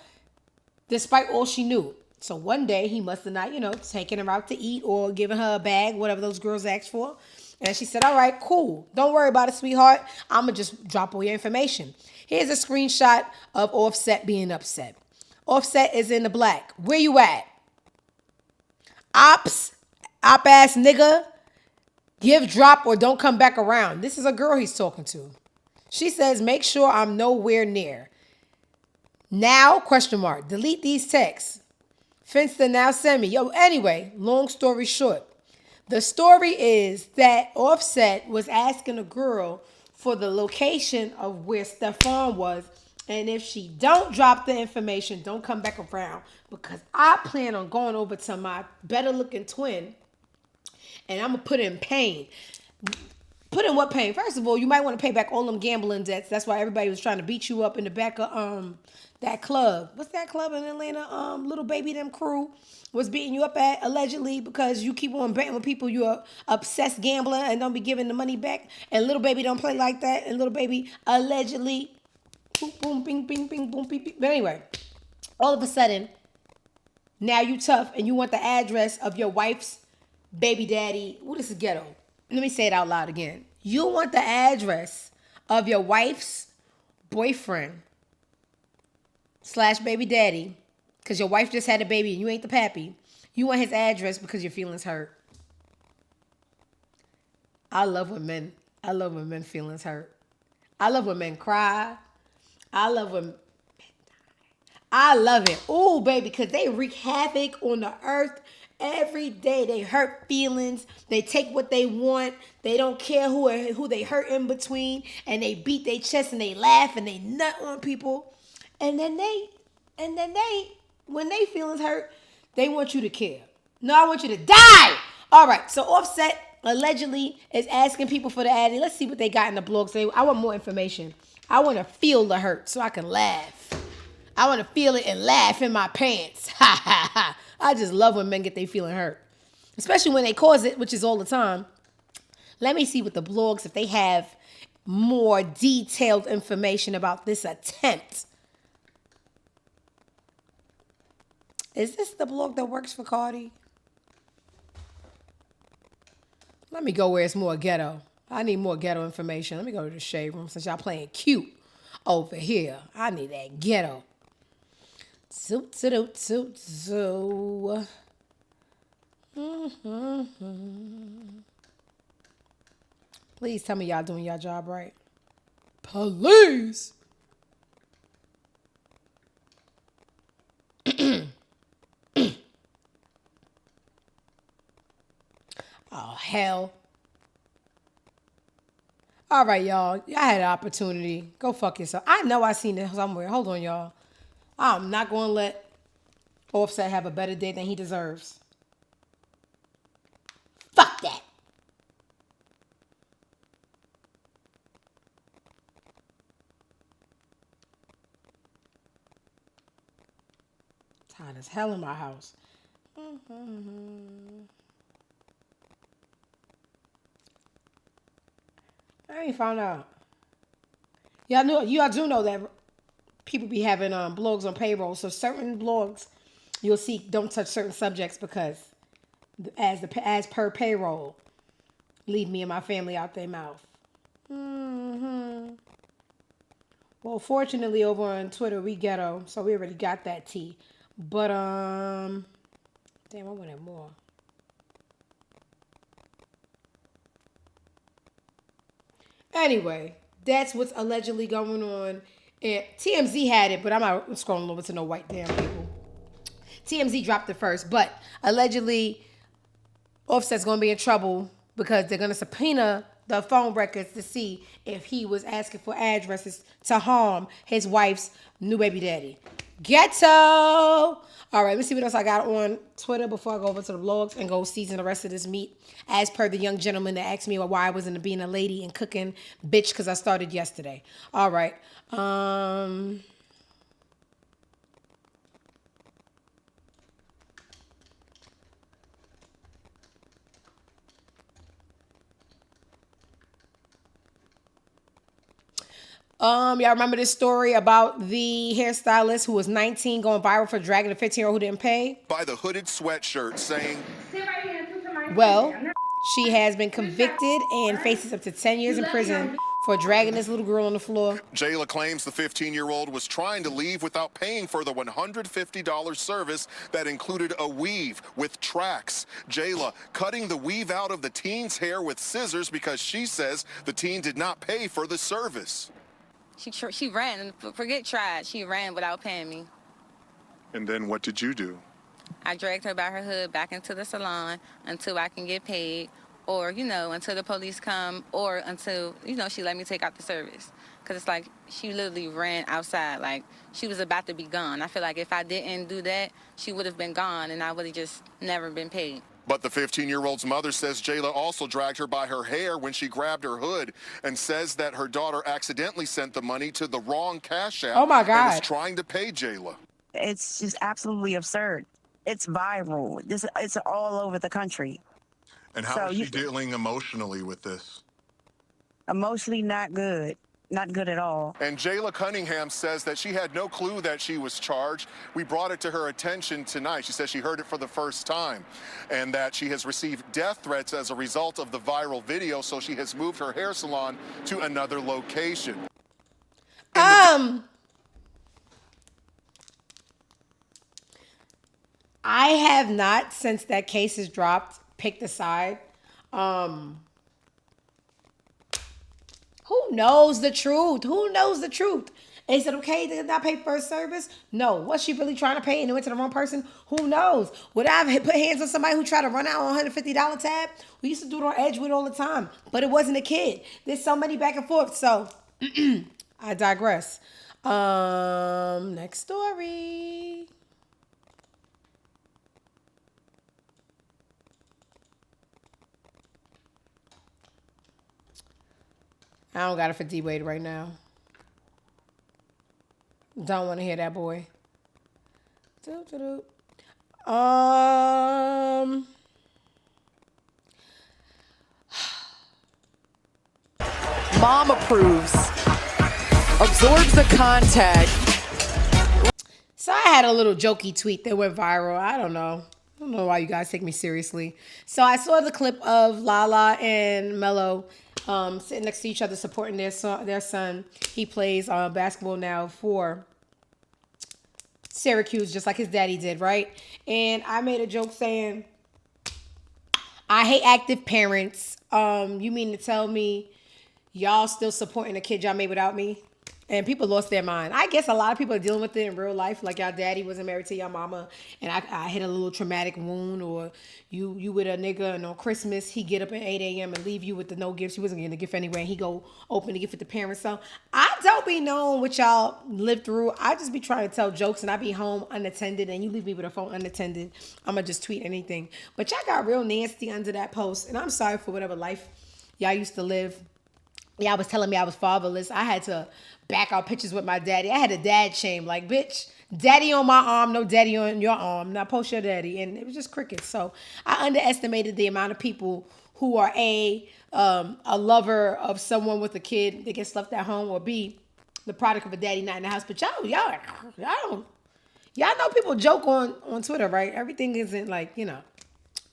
despite all she knew. So one day he must have not, taken her out to eat or given her a bag, whatever those girls asked for. And she said, all right, cool. Don't worry about it, sweetheart. I'm going to just drop all your information. Here's a screenshot of Offset being upset. Offset is in the black. Where you at? Op ass nigga, give, drop, or don't come back around. This is a girl he's talking to. She says, make sure I'm nowhere near. Now, question mark, delete these texts. Finsta now send me. Yo, anyway, long story short. The story is that Offset was asking a girl for the location of where Stefan was. And if she don't drop the information, don't come back around. Because I plan on going over to my better looking twin. And I'm going to put in pain. Put in what pain? First of all, you might want to pay back all them gambling debts. That's why everybody was trying to beat you up in the back of that club. What's that club in Atlanta? Little Baby them crew was beating you up at allegedly because you keep on betting with people you're obsessed gambler and don't be giving the money back. And Little Baby don't play like that. And Little Baby allegedly boom, boom, bing, bing, bing, boom, bing, bing. But anyway, all of a sudden, now you tough and you want the address of your wife's baby daddy. Ooh, this is ghetto. Let me say it out loud again. You want the address of your wife's boyfriend / baby daddy because your wife just had a baby and you ain't the pappy. You want his address because your feelings hurt. I love when men feelings hurt. I love when men cry. I love it. Ooh, baby, because they wreak havoc on the earth every day. They hurt feelings. They take what they want. They don't care who they hurt in between. And they beat their chest and they laugh and they nut on people. And then when they feelings hurt, they want you to care. No, I want you to die. All right, so Offset allegedly is asking people for the ad. Let's see what they got in the blog. So I want more information. I want to feel the hurt so I can laugh. I want to feel it and laugh in my pants. Ha, ha, ha. I just love when men get they feeling hurt. Especially when they cause it, which is all the time. Let me see what the blogs, if they have more detailed information about this attempt. Is this the blog that works for Cardi? Let me go where it's more ghetto. I need more ghetto information. Let me go to the shade room since y'all playing cute over here. I need that ghetto. Please tell me y'all doing y'all job right. Police. Oh, hell. All right, y'all. Y'all had an opportunity. Go fuck yourself. I know I seen it somewhere. Hold on, y'all. I'm not going to let Offset have a better day than he deserves. Fuck that. It's hot as hell in my house. I ain't found out. Y'all do know that people be having blogs on payroll. So certain blogs you'll see don't touch certain subjects because as per payroll, leave me and my family out their mouth. Well, fortunately over on Twitter we ghetto, so we already got that tea. But damn, I wanted more. Anyway, that's what's allegedly going on. And TMZ had it, but I'm not scrolling over to no white damn people. TMZ dropped it first, but allegedly Offset's going to be in trouble because they're going to subpoena the phone records to see if he was asking for addresses to harm his wife's new baby daddy. Ghetto! All right, let's see what else I got on Twitter before I go over to the blogs and go season the rest of this meat. As per the young gentleman that asked me why I wasn't being a lady and cooking bitch because I started yesterday. All right. Y'all remember this story about the hairstylist who was 19 going viral for dragging a 15-year-old who didn't pay? By the hooded sweatshirt saying, Well, She has been convicted and faces up to 10 years in prison for dragging this little girl on the floor. Jayla claims the 15-year-old was trying to leave without paying for the $150 service that included a weave with tracks. Jayla cutting the weave out of the teen's hair with scissors because she says the teen did not pay for the service. She ran, forget tried, she ran without paying me. And then what did you do? I dragged her by her hood back into the salon until I can get paid, or, until the police come, or until, she let me take out the service. Because it's like she literally ran outside like she was about to be gone. I feel like if I didn't do that, she would have been gone and I would have just never been paid. But the 15-year-old's mother says Jayla also dragged her by her hair when she grabbed her hood and says that her daughter accidentally sent the money to the wrong cash app. Oh, my God. And was trying to pay Jayla. It's just absolutely absurd. It's viral. It's all over the country. And how is she dealing emotionally with this? Emotionally, not good. Not good at all. And Jayla Cunningham says that she had no clue that she was charged. We brought it to her attention tonight. She says she heard it for the first time and that she has received death threats as a result of the viral video, so she has moved her hair salon to another location. I have not, since that case has dropped, picked a side. Who knows the truth? Who knows the truth? Is it okay to not pay for a service? No. Was she really trying to pay and it went to the wrong person? Who knows? Would I have put hands on somebody who tried to run out on $150 tab? We used to do it on Edgewood all the time, but it wasn't a kid. There's so many back and forth. So I digress. Next story. I don't got it for D-Wade right now. Don't want to hear that boy. Mom approves. Absorbs the contact. So I had a little jokey tweet that went viral. I don't know why you guys take me seriously. So I saw the clip of Lala and Mello sitting next to each other supporting their son. He plays basketball now for Syracuse, just like his daddy did, right? And I made a joke saying, I hate active parents. You mean to tell me y'all still supporting a kid y'all made without me? And people lost their mind. I guess a lot of people are dealing with it in real life. Like y'all daddy wasn't married to your mama and I hit a little traumatic wound, or you with a nigga and on Christmas he get up at 8 a.m. and leave you with the no gifts. He wasn't getting a gift anyway. And he go open the gift with the parents. So I don't be knowing what y'all lived through. I just be trying to tell jokes and I be home unattended and you leave me with a phone unattended. I'm going to just tweet anything. But y'all got real nasty under that post. And I'm sorry for whatever life y'all used to live. Y'all was telling me I was fatherless. I had to back out pictures with my daddy. I had a dad shame. Like, bitch, daddy on my arm, no daddy on your arm. Now post your daddy. And it was just crickets. So I underestimated the amount of people who are A, a lover of someone with a kid that gets left at home, or B, the product of a daddy not in the house. But y'all know people joke on Twitter, right? Everything isn't like,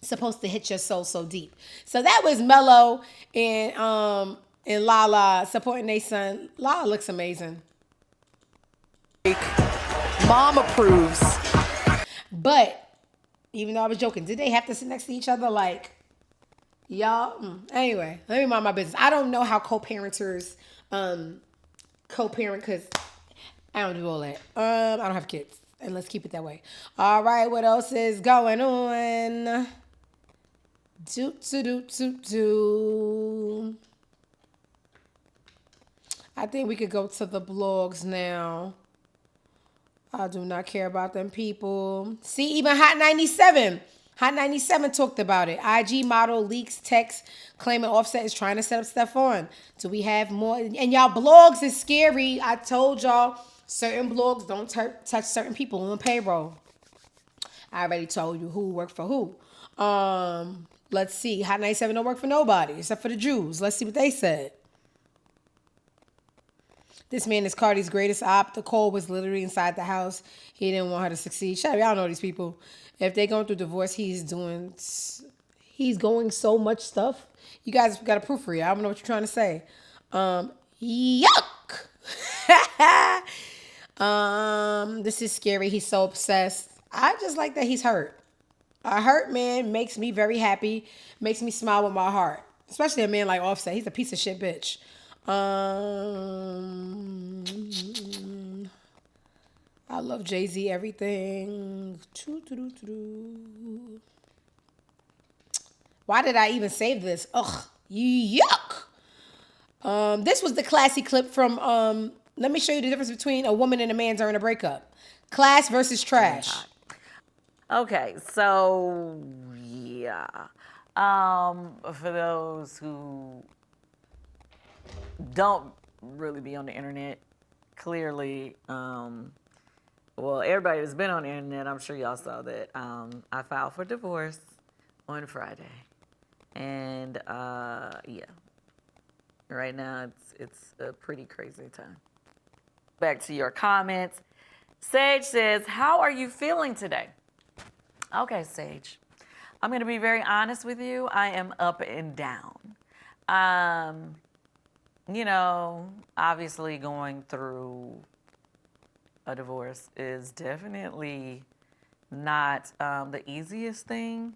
supposed to hit your soul so deep. So that was Mello and Lala supporting their son. Lala looks amazing. Mom approves. But even though I was joking, did they have to sit next to each other? Like, y'all? Anyway, let me mind my business. I don't know how co-parenters co-parent because I don't do all that. I don't have kids. And let's keep it that way. All right, what else is going on? I think we could go to the blogs now. I do not care about them people. See, even Hot 97. Hot 97 talked about it. IG model leaks text claiming Offset is trying to set up Stephon. Do we have more? And y'all, blogs is scary. I told y'all, certain blogs don't touch certain people on payroll. I already told you who worked for who. Let's see. Hot 97 don't work for nobody except for the Jews. Let's see what they said. This man is Cardi's greatest op. The Cole was literally inside the house. He didn't want her to succeed. Shut up, y'all know these people. If they're going through divorce, he's doing He's going so much stuff. You guys got to proofread. I don't know what you're trying to say. Yuck. This is scary. He's so obsessed. I just like that he's hurt. A hurt man makes me very happy. Makes me smile with my heart. Especially a man like Offset. He's a piece of shit bitch. I love Jay-Z, everything. Why did I even save this? Ugh, yuck. This was the classy clip from, let me show you the difference between a woman and a man during a breakup. Class versus trash. Okay, so, yeah. For those who don't really be on the internet, clearly, well, everybody that's been on the internet, I'm sure y'all saw that. I filed for divorce on Friday. And, yeah. Right now, it's a pretty crazy time. Back to your comments. Sage says, how are you feeling today? Okay, Sage. I'm going to be very honest with you. I am up and down. You know, obviously going through a divorce is definitely not the easiest thing.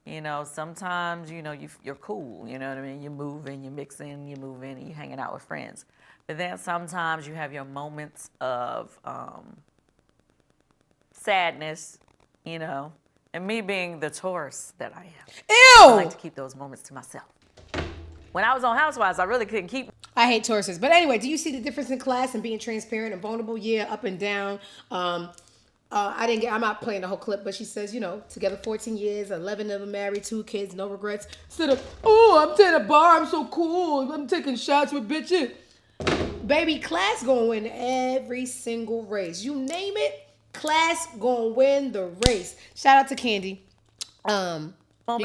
You know, sometimes, you know, you're cool, you know what I mean? You're moving, you're mixing, you're moving, and you're hanging out with friends. But then sometimes you have your moments of sadness, you know, and me being the Taurus that I am. Ew! I like to keep those moments to myself. When I was on Housewives, I really couldn't keep. I hate Tauruses. But anyway, do you see the difference in class and being transparent and vulnerable? Yeah, up and down. I'm not playing the whole clip, but she says, you know, together 14 years, 11 of them married, 2 kids, no regrets. Instead of, oh, I'm taking a bar, I'm so cool, I'm taking shots with bitches. Baby, class gonna win every single race. You name it, class gonna win the race. Shout out to Kandi. You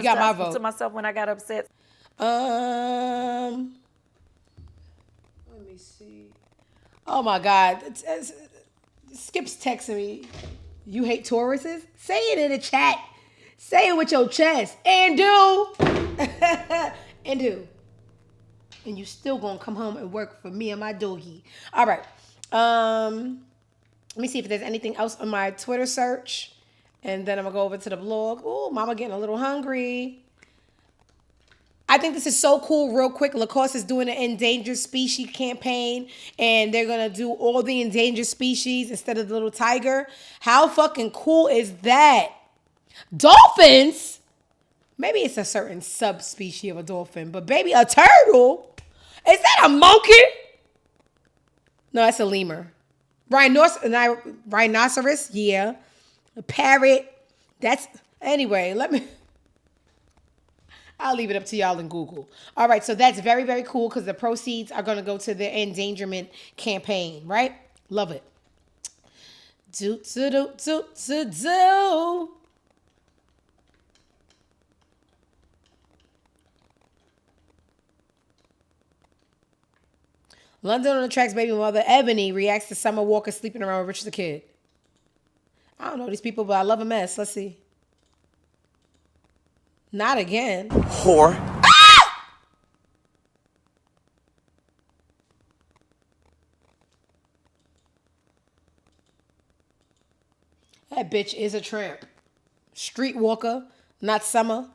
got my vote. To myself when I got upset. Let me see. Oh my God. Skip's texting me. You hate Tauruses? Say it in the chat. Say it with your chest. And do. And do. And you still gonna come home and work for me and my doggy. All right. Let me see if there's anything else on my Twitter search. And then I'm gonna go over to the blog. Oh, mama getting a little hungry. I think this is so cool. Real quick, Lacoste is doing an endangered species campaign, and they're gonna do all the endangered species instead of the little tiger. How fucking cool is that? Dolphins? Maybe it's a certain subspecies of a dolphin, but baby, a turtle? Is that a monkey? No, that's a lemur. Rhinoceros? Yeah. A parrot? That's anyway. I'll leave it up to y'all in Google. All right, so that's very, very cool because the proceeds are going to go to the endangerment campaign, right? Love it. Do. London on the Tracks baby mother Ebony reacts to Summer Walker sleeping around with Rich the Kid. I don't know these people, but I love a mess. Let's see. Not again. Whore. Ah! That bitch is a tramp. Streetwalker, not Summer.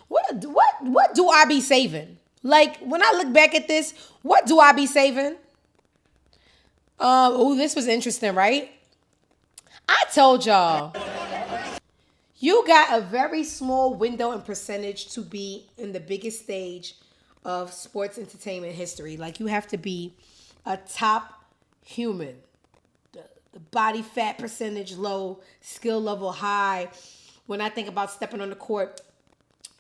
What do I be saving? Like, when I look back at this, what do I be saving? Oh, this was interesting, right? I told y'all, you got a very small window and percentage to be in the biggest stage of sports entertainment history. Like, you have to be a top human. The body fat percentage low, skill level high. When I think about stepping on the court,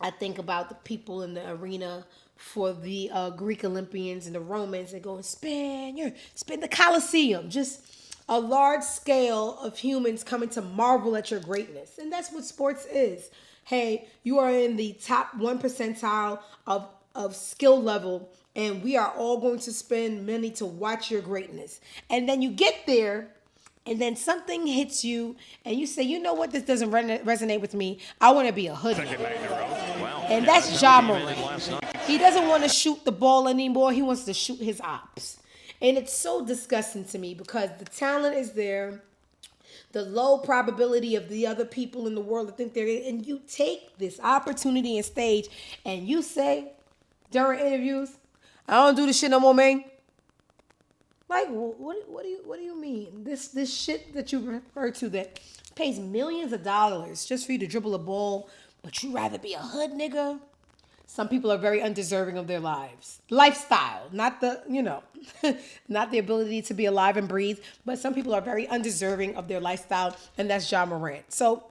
I think about the people in the arena for the Greek Olympians and the Romans that go and spin the Colosseum. Just a large scale of humans coming to marvel at your greatness. And that's what sports is. Hey, you are in the top 1 percentile of skill level, and we are all going to spend money to watch your greatness. And then you get there, and then something hits you, and you say, you know what, this doesn't resonate with me. I want to be a hood nigga. Wow. And Yeah, that's how Ja the game ended Morant. last night. He doesn't want to shoot the ball anymore. He wants to shoot his ops. And it's so disgusting to me because the talent is there. The low probability of the other people in the world to think they're, and you take this opportunity and stage and you say during interviews, I don't do this shit no more, man. Like, what do you mean? This shit that you refer to that pays millions of dollars just for you to dribble a ball, but you rather be a hood nigga? Some people are very undeserving of their lifestyle, not the, not the ability to be alive and breathe, but some people are very undeserving of their lifestyle, and that's Ja Morant. So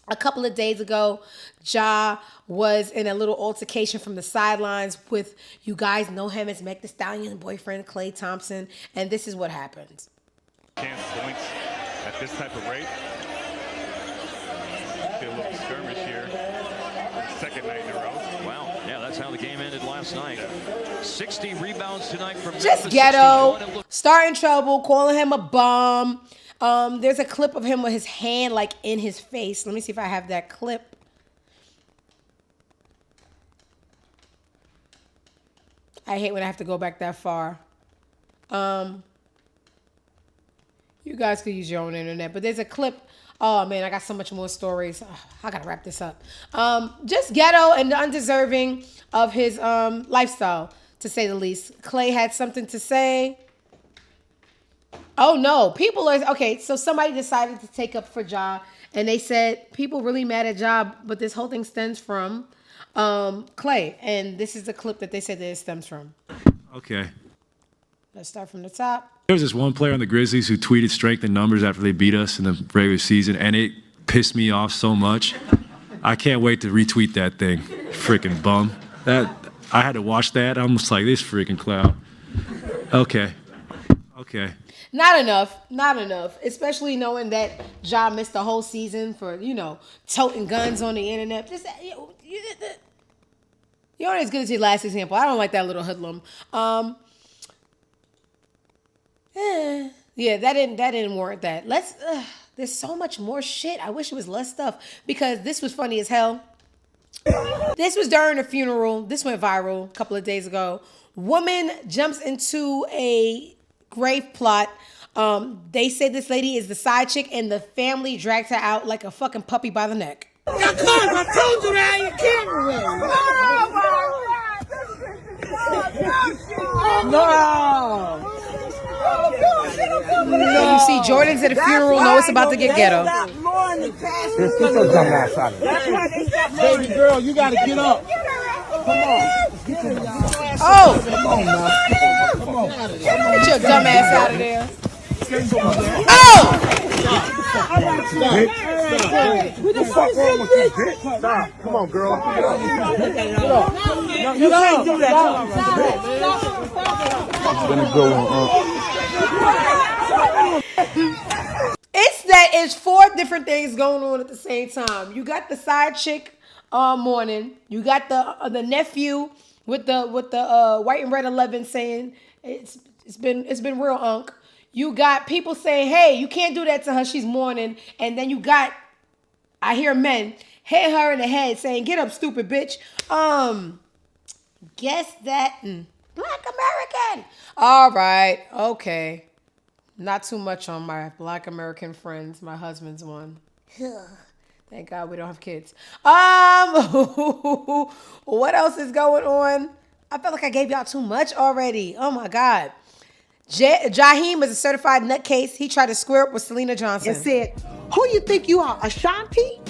a couple of days ago, Ja was in a little altercation from the sidelines with, you guys know him as Meg Thee Stallion's boyfriend, Klay Thompson, and this is what happened. Chance points at this type of rate. See a little skirmish here. Second night in a row. Wow. Yeah, that's how the game ended last night. 60 rebounds tonight from Just Memphis, ghetto, 61. starting trouble, calling him a bum. There's a clip of him with his hand like in his face. Let me see if I have that clip. I hate when I have to go back that far. You guys could use your own internet, but there's a clip. Oh man, I got so much more stories. I gotta wrap this up. Just ghetto and undeserving of his lifestyle, to say the least. Klay had something to say. Oh no, people are okay. So somebody decided to take up for Ja, and they said people really mad at Ja, but this whole thing stems from Klay, and this is the clip that they said that it stems from. Okay. Let's start from the top. There was this one player on the Grizzlies who tweeted strength in numbers after they beat us in the regular season, and it pissed me off so much. I can't wait to retweet that thing. Freaking bum. I had to watch that. I'm just like, this freaking clown. Okay. Not enough. Especially knowing that Ja missed the whole season for, toting guns on the internet. Just, you aren't as good as your last example. I don't like that little hoodlum. Yeah, that didn't warrant that. There's so much more shit. I wish it was less stuff because this was funny as hell. This was during a funeral. This went viral a couple of days ago. Woman jumps into a grave plot. They say this lady is the side chick and the family drags her out like a fucking puppy by the neck. I told you that your camera ready. No. You see Jordan's at a funeral, know it's about to get ghetto. Get your dumb ass out of here. Baby girl, you gotta get up. Come on. Oh! Come on, man. Come on. Get your dumb ass out of there. Oh! What the fuck wrong with you, bitch? Stop. Come on, girl. Get up. No, you can't do that. It's been a good one, It's four different things going on at the same time. You got the side chick mourning. You got the nephew with the white and red 11 saying it's been real unk. You got people saying, hey, you can't do that to her, she's mourning. And then you got, I hear men hit her in the head saying, get up, stupid bitch. Guess that Black American. All right, okay. Not too much on my Black American friends. My husband's one. Thank God we don't have kids. What else is going on? I felt like I gave y'all too much already. Oh my God. Jaheim is a certified nutcase. He tried to square up with Selena Johnson. And said, who you think you are, Ashanti?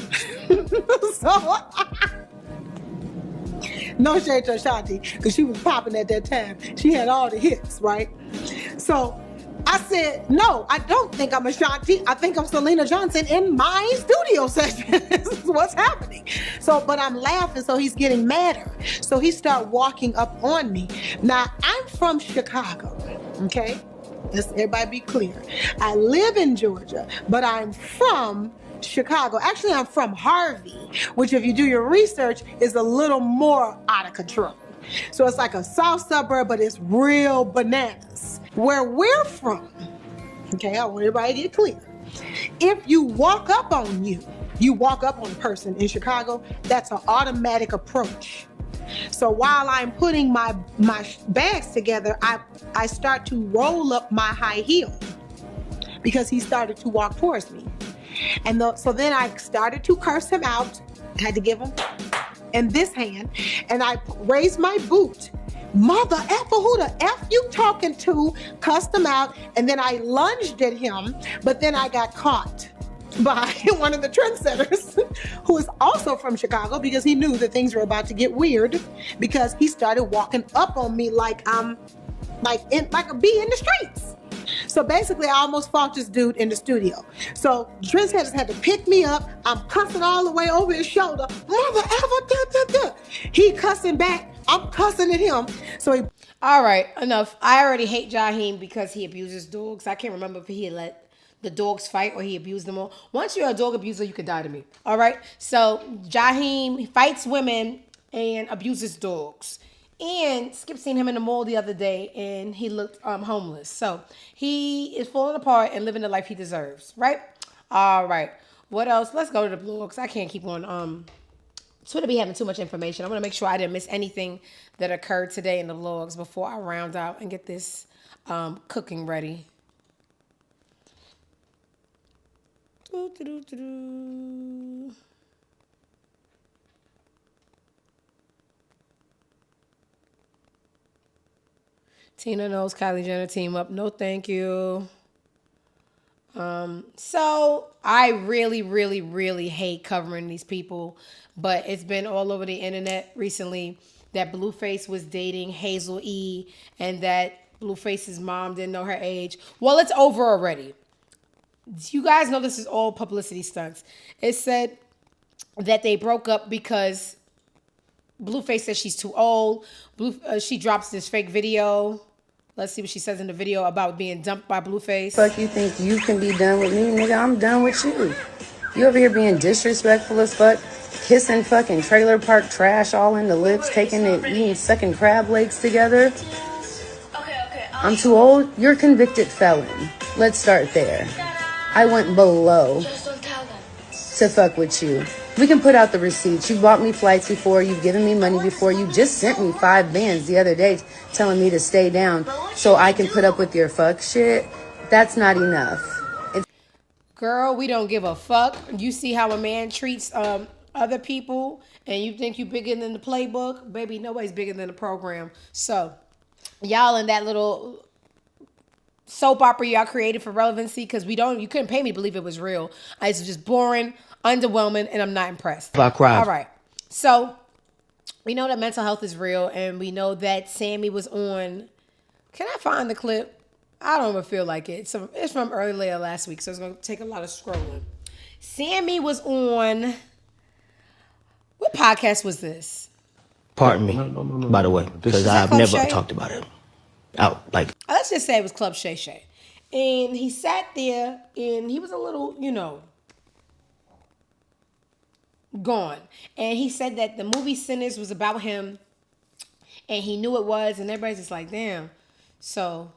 No shade to Ashanti, because she was popping at that time. She had all the hits, right? So I said, no, I don't think I'm Ashanti. I think I'm Selena Johnson in my studio session. This is what's happening. But I'm laughing, so he's getting madder. So he started walking up on me. Now, I'm from Chicago, okay? Let's everybody be clear. I live in Georgia, but I'm from Chicago. Actually, I'm from Harvey, which if you do your research is a little more out of control. So it's like a south suburb, but it's real bananas. Where we're from, Okay, I want everybody to get clear. If you walk up on a person in Chicago, that's an automatic approach. So while I'm putting my bags together, I start to roll up my high heel because he started to walk towards me. So then I started to curse him out. I had to give him in this hand, and I raised my boot. Mother effer, who the F you talking to? Cussed him out, and then I lunged at him, but then I got caught by one of the trendsetters who is also from Chicago because he knew that things were about to get weird because he started walking up on me like a bee in the streets. So basically, I almost fought this dude in the studio. So trendsetters had to pick me up. I'm cussing all the way over his shoulder. Mother ever, He cussing back. I'm cussing at him. All right, enough. I already hate Jaheim because he abuses dogs. I can't remember if he had let the dogs fight or he abused them all. Once you're a dog abuser, you can die to me. All right? So Jaheim fights women and abuses dogs. And Skip seen him in the mall the other day and he looked homeless. So he is falling apart and living the life he deserves, right? All right. What else? Let's go to the blogs. I can't keep on Twitter be having too much information. I want to make sure I didn't miss anything that occurred today in the vlogs before I round out and get this cooking ready. Tina knows Kylie Jenner team up. No, thank you. So I really, really, really hate covering these people, but it's been all over the internet recently that Blueface was dating Hazel E and that Blueface's mom didn't know her age. Well, it's over already. You guys know this is all publicity stunts. It said that they broke up because Blueface says she's too old. She drops this fake video. Let's see what she says in the video about being dumped by Blueface. Fuck you think you can be done with me, nigga? I'm done with you. You over here being disrespectful as fuck, kissing fucking trailer park trash all in the lips, taking it, eating, sucking crab legs together. I'm too old. You're a convicted felon. Let's start there. I went below to fuck with you. We can put out the receipts. You bought me flights before. You've given me money before. You just sent me 5 bands the other day telling me to stay down so I can put up with your fuck shit. That's not enough. Girl, we don't give a fuck. You see how a man treats other people and you think you bigger than the playbook? Baby, nobody's bigger than the program. So y'all in that little soap opera y'all created for relevancy because you couldn't pay me to believe it was real. It's just boring, underwhelming, and I'm not impressed. I cried. All right. So we know that mental health is real, and we know that Sammy was on. Can I find the clip? I don't even feel like it. It's from earlier last week, so it's going to take a lot of scrolling. Sammy was on. What podcast was this? Pardon me, by the way, because I've Club never Shay? talked about it. Out, like. Let's just say it was Club Shay Shay. And he sat there, and he was a little, gone. And he said that the movie Sinners was about him, and he knew it was, and everybody's just like, damn. So,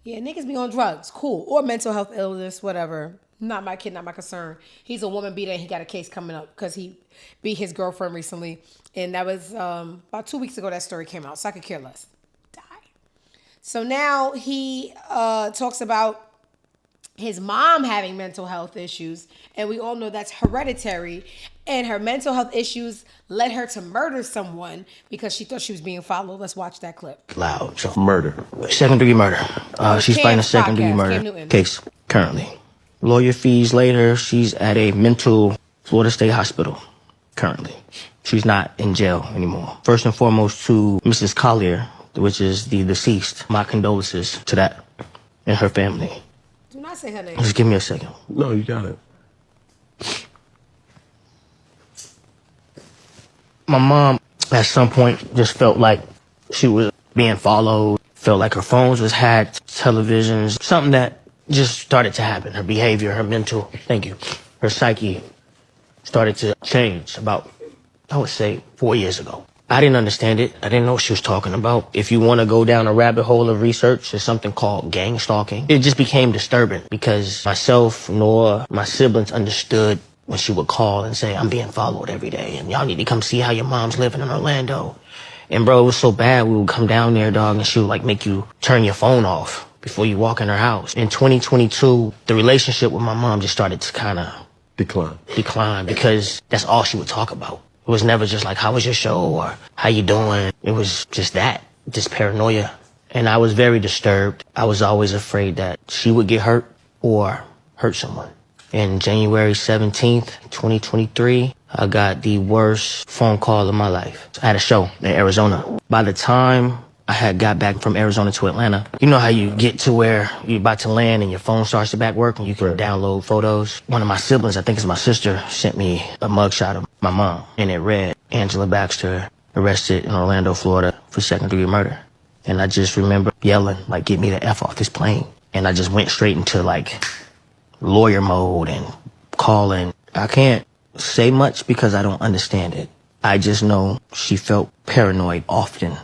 yeah, niggas be on drugs, cool. Or mental health illness, whatever. Not my kid, not my concern. He's a woman beater, and he got a case coming up because he beat his girlfriend recently. And that was about 2 weeks ago that story came out, so I could care less. Die. So now he talks about his mom having mental health issues, and we all know that's hereditary, and her mental health issues led her to murder someone because she thought she was being followed. Let's watch that clip. Loud. So murder. Second-degree murder. She's fighting a second-degree Cam murder Newton. case currently. Lawyer fees later. She's at a mental Florida State hospital currently. She's not in jail anymore. First and foremost to Mrs. Collier, which is the deceased. My condolences to that and her family. Do not say her name. Just give me a second. No, you got it. My mom, at some point, just felt like she was being followed, felt like her phones was hacked, televisions, something that just started to happen. Her behavior, her mental, her psyche started to change about, I would say, 4 years ago. I didn't understand it. I didn't know what she was talking about. If you want to go down a rabbit hole of research, there's something called gang stalking. It just became disturbing because myself nor my siblings understood when she would call and say, I'm being followed every day and y'all need to come see how your mom's living in Orlando. And bro, it was so bad. We would come down there, dog, and she would like make you turn your phone off before you walk in her house. In 2022, the relationship with my mom just started to kind of decline because that's all she would talk about. It was never just like, how was your show or how you doing? It was just that, just paranoia. And I was very disturbed. I was always afraid that she would get hurt or hurt someone. And January 17th, 2023, I got the worst phone call of my life. I had a show in Arizona. By the time I had got back from Arizona to Atlanta, you know how you get to where you're about to land and your phone starts to back work and you can download photos? One of my siblings, I think it's my sister, sent me a mugshot of my mom. And it read, Angela Baxter arrested in Orlando, Florida for second-degree murder. And I just remember yelling, like, get me the F off this plane. And I just went straight into, like, lawyer mode and calling. I can't say much because I don't understand it. I just know she felt paranoid often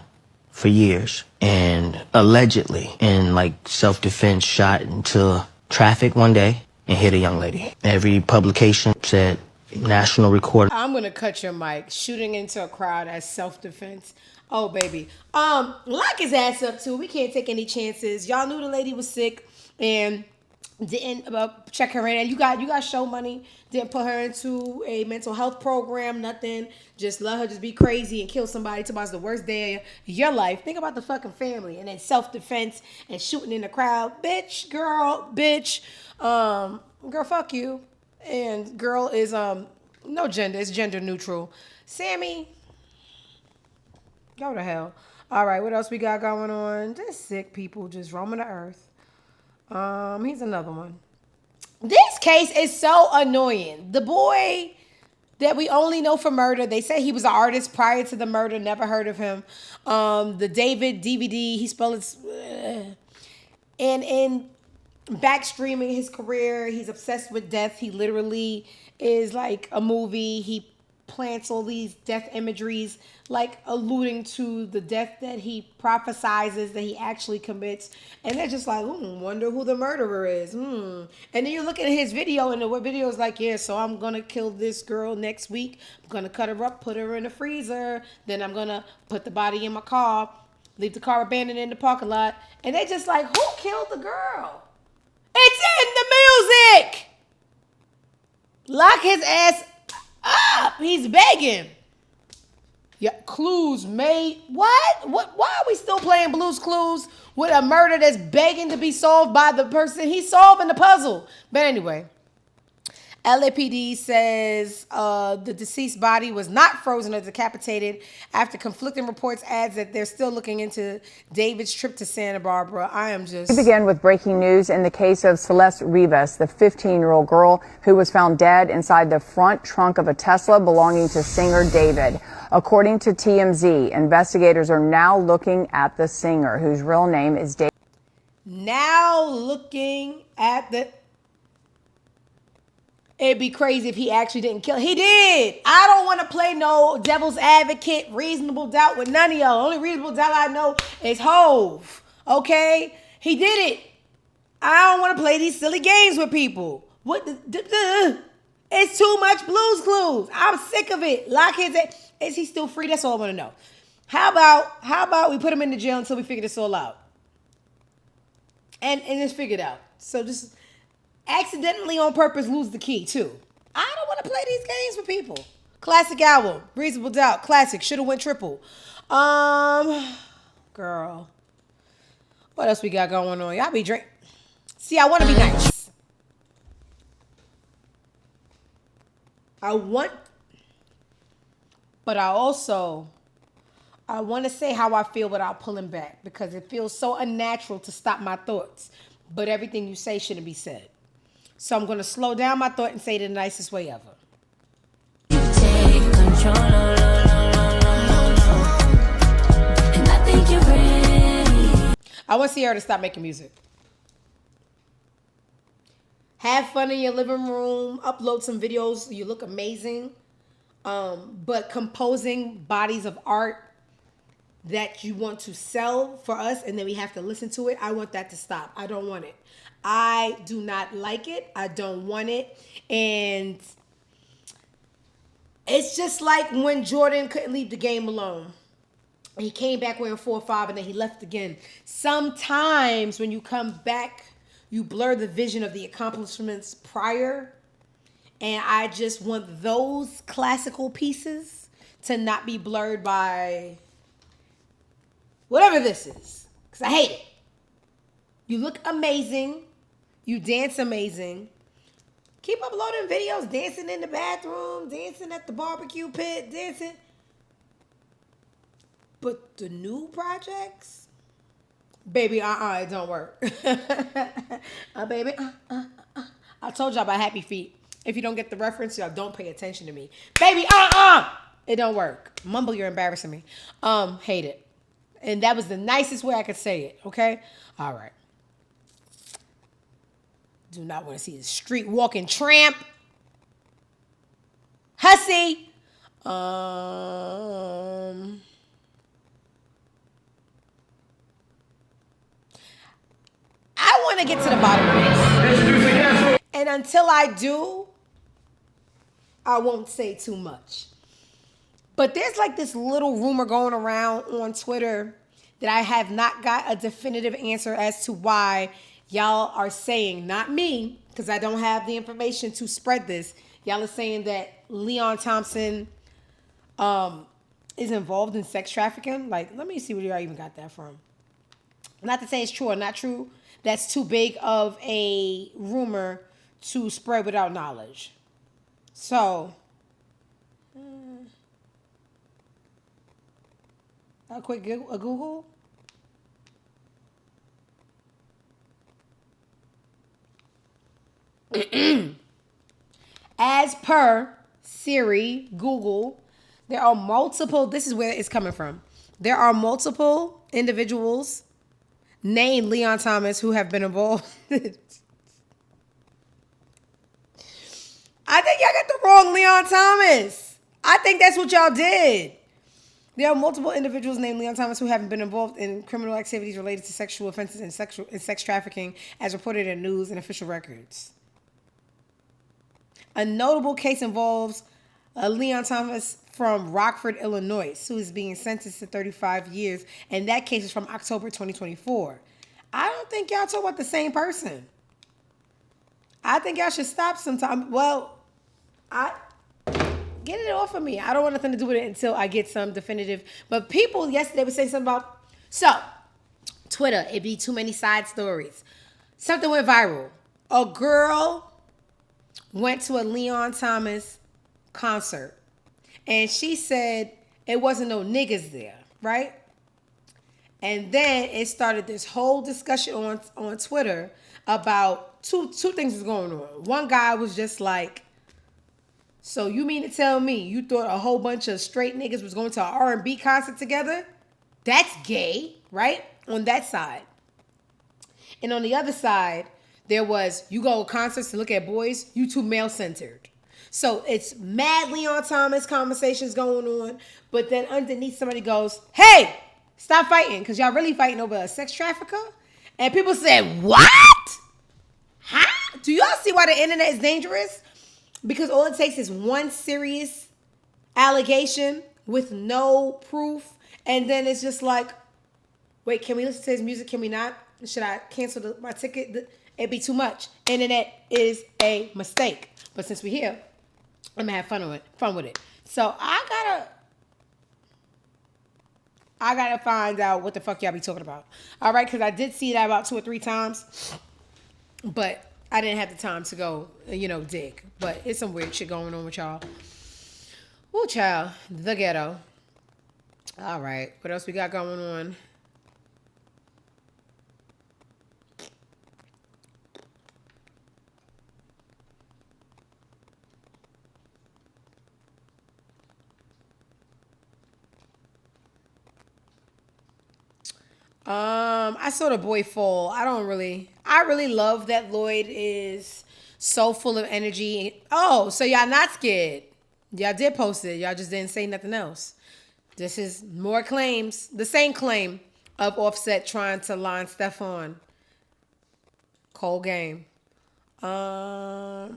for years and allegedly in like self-defense shot into traffic one day and hit a young lady. Every publication said national recorder. I'm gonna cut your mic. Shooting into a crowd as self-defense. Oh baby. Lock his ass up too. We can't take any chances. Y'all knew the lady was sick and didn't check her in. And you got show money. Didn't put her into a mental health program. Nothing. Just let her just be crazy and kill somebody. Tomorrow's the worst day of your life. Think about the fucking family. And then self-defense and shooting in the crowd. Bitch, girl, bitch. Girl, fuck you. And girl is no gender. It's gender neutral. Sammy, go to hell. All right, what else we got going on? Just sick people just roaming the earth. Here's another one. This case is so annoying. The boy that we only know for murder, they say he was an artist prior to the murder, never heard of him. The David DVD, he spelled it. And in back streaming his career, he's obsessed with death. He literally is like a movie. He plants all these death imageries, like alluding to the death that he prophesizes that he actually commits. And they're just like, wonder who the murderer is. And then you look at his video, and the video is like, yeah, so I'm going to kill this girl next week. I'm going to cut her up, put her in the freezer. Then I'm going to put the body in my car, leave the car abandoned in the parking lot. And they just like, who killed the girl? It's in the music. Lock his ass up. He's begging. Yeah, Clues made. What? Why are we still playing Blue's Clues with a murder that's begging to be solved by the person? He's solving the puzzle. But anyway, LAPD says the deceased body was not frozen or decapitated. After conflicting reports, adds that they're still looking into David's trip to Santa Barbara. We begin with breaking news in the case of Celeste Rivas, the 15-year-old girl who was found dead inside the front trunk of a Tesla belonging to singer David. According to TMZ, investigators are now looking at the singer, whose real name is David. Now looking at the... It'd be crazy if he actually didn't kill. He did. I don't want to play no devil's advocate, reasonable doubt with none of y'all. Only reasonable doubt I know is Hove. Okay? He did it. I don't want to play these silly games with people. What the it's too much Blue's Clues. I'm sick of it. Lock his ass. Is he still free? That's all I want to know. How about we put him in the jail until we figure this all out? And just figure it out. So just accidentally on purpose lose the key too. I don't want to play these games with people. Classic album, Reasonable Doubt, classic. Shoulda went triple. Girl, what else we got going on? Y'all be drink. See, I want to be nice. But I want to say how I feel without pulling back because it feels so unnatural to stop my thoughts. But everything you say shouldn't be said. So I'm going to slow down my thought and say it in the nicest way ever. Take control, and I think you're ready. I want Sierra to stop making music. Have fun in your living room. Upload some videos. You look amazing. But composing bodies of art that you want to sell for us and then we have to listen to it, I want that to stop. I don't want it. I do not like it. I don't want it. And it's just like when Jordan couldn't leave the game alone. He came back wearing 4-5 and then he left again. Sometimes when you come back, you blur the vision of the accomplishments prior. And I just want those classical pieces to not be blurred by whatever this is. Because I hate it. You look amazing. You dance amazing. Keep uploading videos, dancing in the bathroom, dancing at the barbecue pit, dancing. But the new projects, baby, it don't work. Baby, I told y'all about Happy Feet. If you don't get the reference, y'all don't pay attention to me. Baby, it don't work. Mumble, you're embarrassing me. Hate it. And that was the nicest way I could say it, okay? All right. Do not want to see the street walking tramp. Hussy. I want to get to the bottom of this. And until I do, I won't say too much. But there's like this little rumor going around on Twitter that I have not got a definitive answer as to why y'all are saying, not me, because I don't have the information to spread this. Y'all are saying that Leon Thompson is involved in sex trafficking. Like, let me see where y'all even got that from. Not to say it's true or not true. That's too big of a rumor to spread without knowledge. So, a quick Google. As per Siri, Google, there are multiple, this is where it's coming from. There are multiple individuals named Leon Thomas who have been involved. I think y'all got the wrong Leon Thomas. I think that's what y'all did. There are multiple individuals named Leon Thomas who have been involved in criminal activities related to sexual offenses and sex trafficking as reported in news and official records. A notable case involves Leon Thomas from Rockford, Illinois, who is being sentenced to 35 years, and that case is from October 2024. I don't think y'all talk about the same person. I think y'all should stop sometime. Well, get it off of me. I don't want nothing to do with it until I get some definitive. But people yesterday were saying something about, Twitter, it'd be too many side stories. Something went viral. A girl went to a Leon Thomas concert. And she said it wasn't no niggas there, right? And then it started this whole discussion on Twitter about two things was going on. One guy was just like, so you mean to tell me you thought a whole bunch of straight niggas was going to an R&B concert together? That's gay, right? On that side. And on the other side, there was, you go to concerts to look at boys, you too male-centered. So it's mad Leon Thomas conversations going on, but then underneath somebody goes, hey, stop fighting, because y'all really fighting over a sex trafficker? And people said, what? Huh? Do y'all see why the internet is dangerous? Because all it takes is one serious allegation with no proof, and then it's just like, wait, can we listen to his music? Can we not? Should I cancel my ticket? It'd be too much. Internet is a mistake. But since we're here, I'm gonna have fun with it. So I gotta find out what the fuck y'all be talking about. All right, because I did see that about 2 or 3 times, but I didn't have the time to go, dig. But it's some weird shit going on with y'all. Ooh, child, the ghetto. All right, what else we got going on? I saw the boy fall. I really love that Lloyd is so full of energy. Oh, so y'all not scared. Y'all did post it. Y'all just didn't say nothing else. This is more claims. The same claim of Offset trying to line Steph on. Cold game. Oh,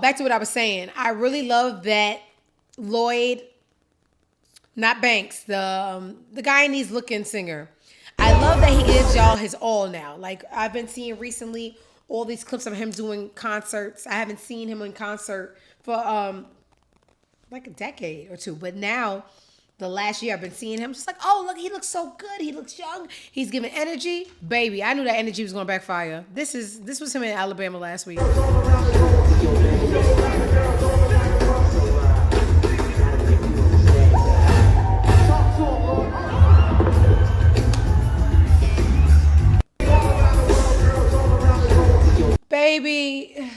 back to what I was saying. I really love that Lloyd, not Banks, the guy in these looking singer. I love that he gives y'all his all now. Like I've been seeing recently all these clips of him doing concerts. I haven't seen him in concert for like a decade or two. But now, the last year I've been seeing him, just like, oh look, he looks so good. He looks young. He's giving energy. Baby, I knew that energy was gonna backfire. This was him in Alabama last week. Baby,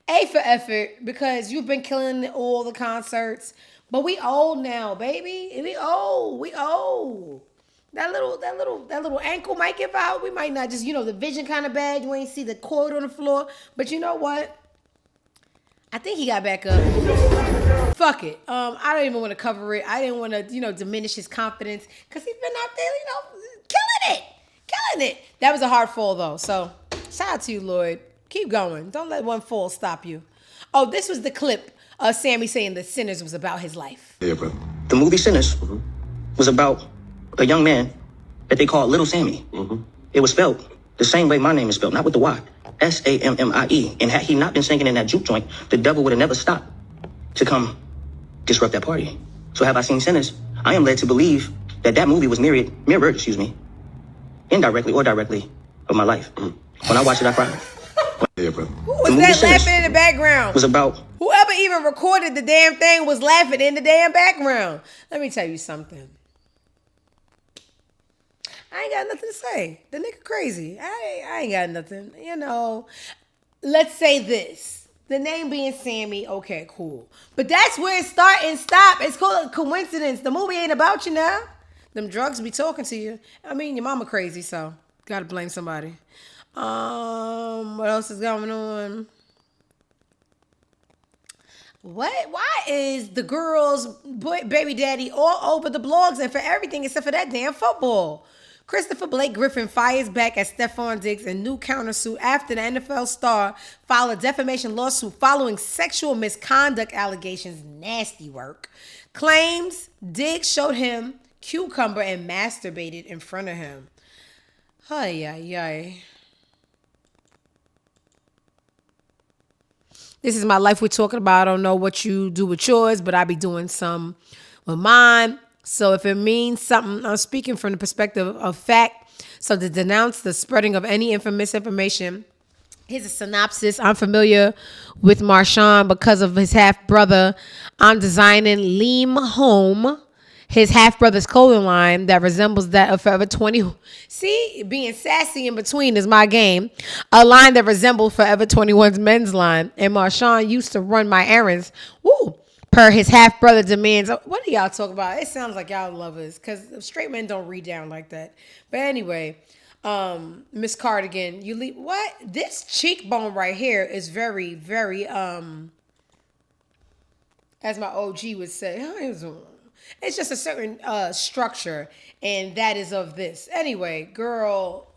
A for effort because you've been killing all the concerts, but we old now, baby. We old. We old. That little ankle might give out. We might not just, the vision kind of bad. You ain't see the cord on the floor. But you know what? I think he got back up. Fuck it. I don't even want to cover it. I didn't want to, diminish his confidence because he's been out there, killing it. That was a hard fall though. So shout out to you, Lloyd. Keep going. Don't let one fall stop you. Oh, this was the clip of Sammy saying that Sinners was about his life. Yeah, bro. The movie Sinners was about a young man that they called Little Sammy. It was spelled the same way my name is spelled, not with the Y. Sammie. And had he not been singing in that juke joint, the devil would have never stopped to come disrupt that party. So have I seen Sinners? I am led to believe that movie was mirrored, indirectly or directly, of my life. When I watched it, I cried. Yeah, bro. Who was that laughing in the background? Was about whoever even recorded the damn thing was laughing in the damn background. Let me tell you something. I ain't got nothing to say. The nigga crazy. I ain't got nothing. Let's say this. The name being Sammy, okay, cool. But that's where it start and stop. It's called a coincidence. The movie ain't about you now. Them drugs be talking to you. I mean, your mama crazy, so gotta blame somebody. What else is going on? What? Why is the girl's baby daddy all over the blogs and for everything except for that damn football? Christopher Blake Griffin fires back at Stephon Diggs in new countersuit after the NFL star filed a defamation lawsuit following sexual misconduct allegations. Nasty work. Claims Diggs showed him cucumber and masturbated in front of him. Ay, ay, ay. This is my life we're talking about. I don't know what you do with yours, but I be doing some with mine. So if it means something, I'm speaking from the perspective of fact. So to denounce the spreading of any infamous information. Here's a synopsis. I'm familiar with Marshawn because of his half-brother. I'm designing Leam Home, his half-brother's clothing line that resembles that of Forever 21. See, being sassy in between is my game. A line that resembles Forever 21's men's line. And Marshawn used to run my errands. Woo! Per his half-brother demands. What do y'all talk about? It sounds like y'all lovers because straight men don't read down like that. But anyway, Miss Cardigan, you leave. What? This cheekbone right here is very, very, as my OG would say, it's just a certain structure, and that is of this. Anyway, girl,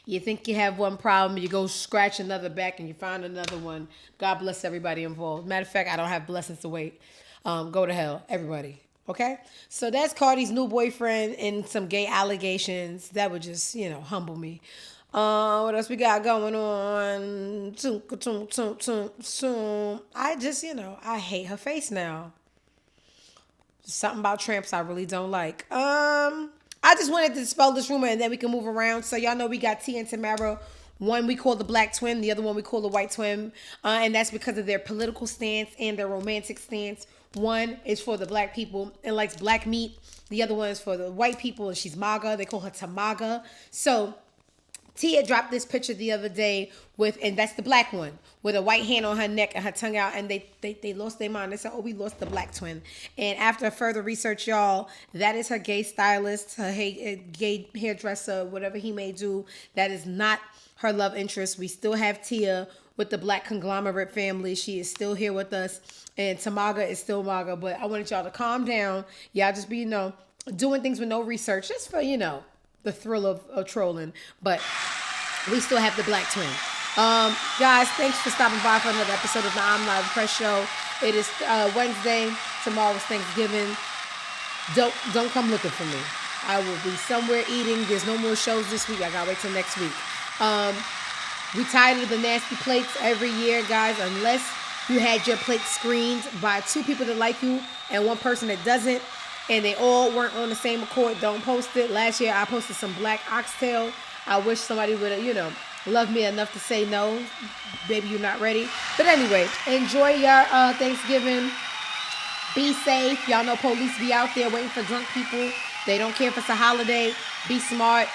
you think you have one problem, you go scratch another back, and you find another one. God bless everybody involved. Matter of fact, I don't have blessings to wait. Go to hell, everybody. Okay? So that's Cardi's new boyfriend and some gay allegations. That would just, humble me. What else we got going on? I just, I hate her face now. Something about tramps I really don't like. I just wanted to dispel this rumor and then we can move around. So y'all know we got T and Tamara. One we call the black twin, the other one we call the white twin. And that's because of their political stance and their romantic stance. One is for the black people and likes black meat. The other one is for the white people and she's MAGA. They call her Tamaga. So Tia dropped this picture the other day and that's the black one, with a white hand on her neck and her tongue out, and they lost their mind. They said, oh, we lost the black twin. And after further research, y'all, that is her gay stylist, her gay hairdresser, whatever he may do. That is not her love interest. We still have Tia with the black conglomerate family. She is still here with us, and Tamaga is still Maga. But I wanted y'all to calm down. Y'all just be, doing things with no research, just for, the thrill of trolling. But we still have the black twin. Guys, thanks for stopping by for another episode of the I'm Live Press Show. It is Wednesday. Tomorrow's Thanksgiving. Don't come looking for me. I will be somewhere eating. There's no more shows this week. I gotta wait till next week. We tired of the nasty plates every year, guys. Unless you had your plate screened by 2 people that like you and 1 person that doesn't, and they all weren't on the same accord, don't post it. Last year, I posted some black oxtail. I wish somebody would have, loved me enough to say no. Baby, you're not ready. But anyway, enjoy your Thanksgiving. Be safe. Y'all know police be out there waiting for drunk people. They don't care if it's a holiday. Be smart.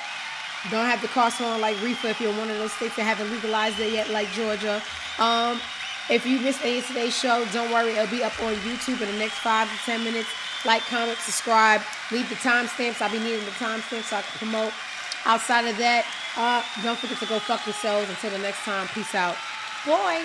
Don't have the car smelling like reefer if you're in one of those states that haven't legalized it yet, like Georgia. If you missed any of today's show, don't worry. It'll be up on YouTube in the next 5 to 10 minutes. Like, comment, subscribe. Leave the timestamps. I'll be needing the timestamps so I can promote. Outside of that, don't forget to go fuck yourselves. Until the next time, peace out. Boy.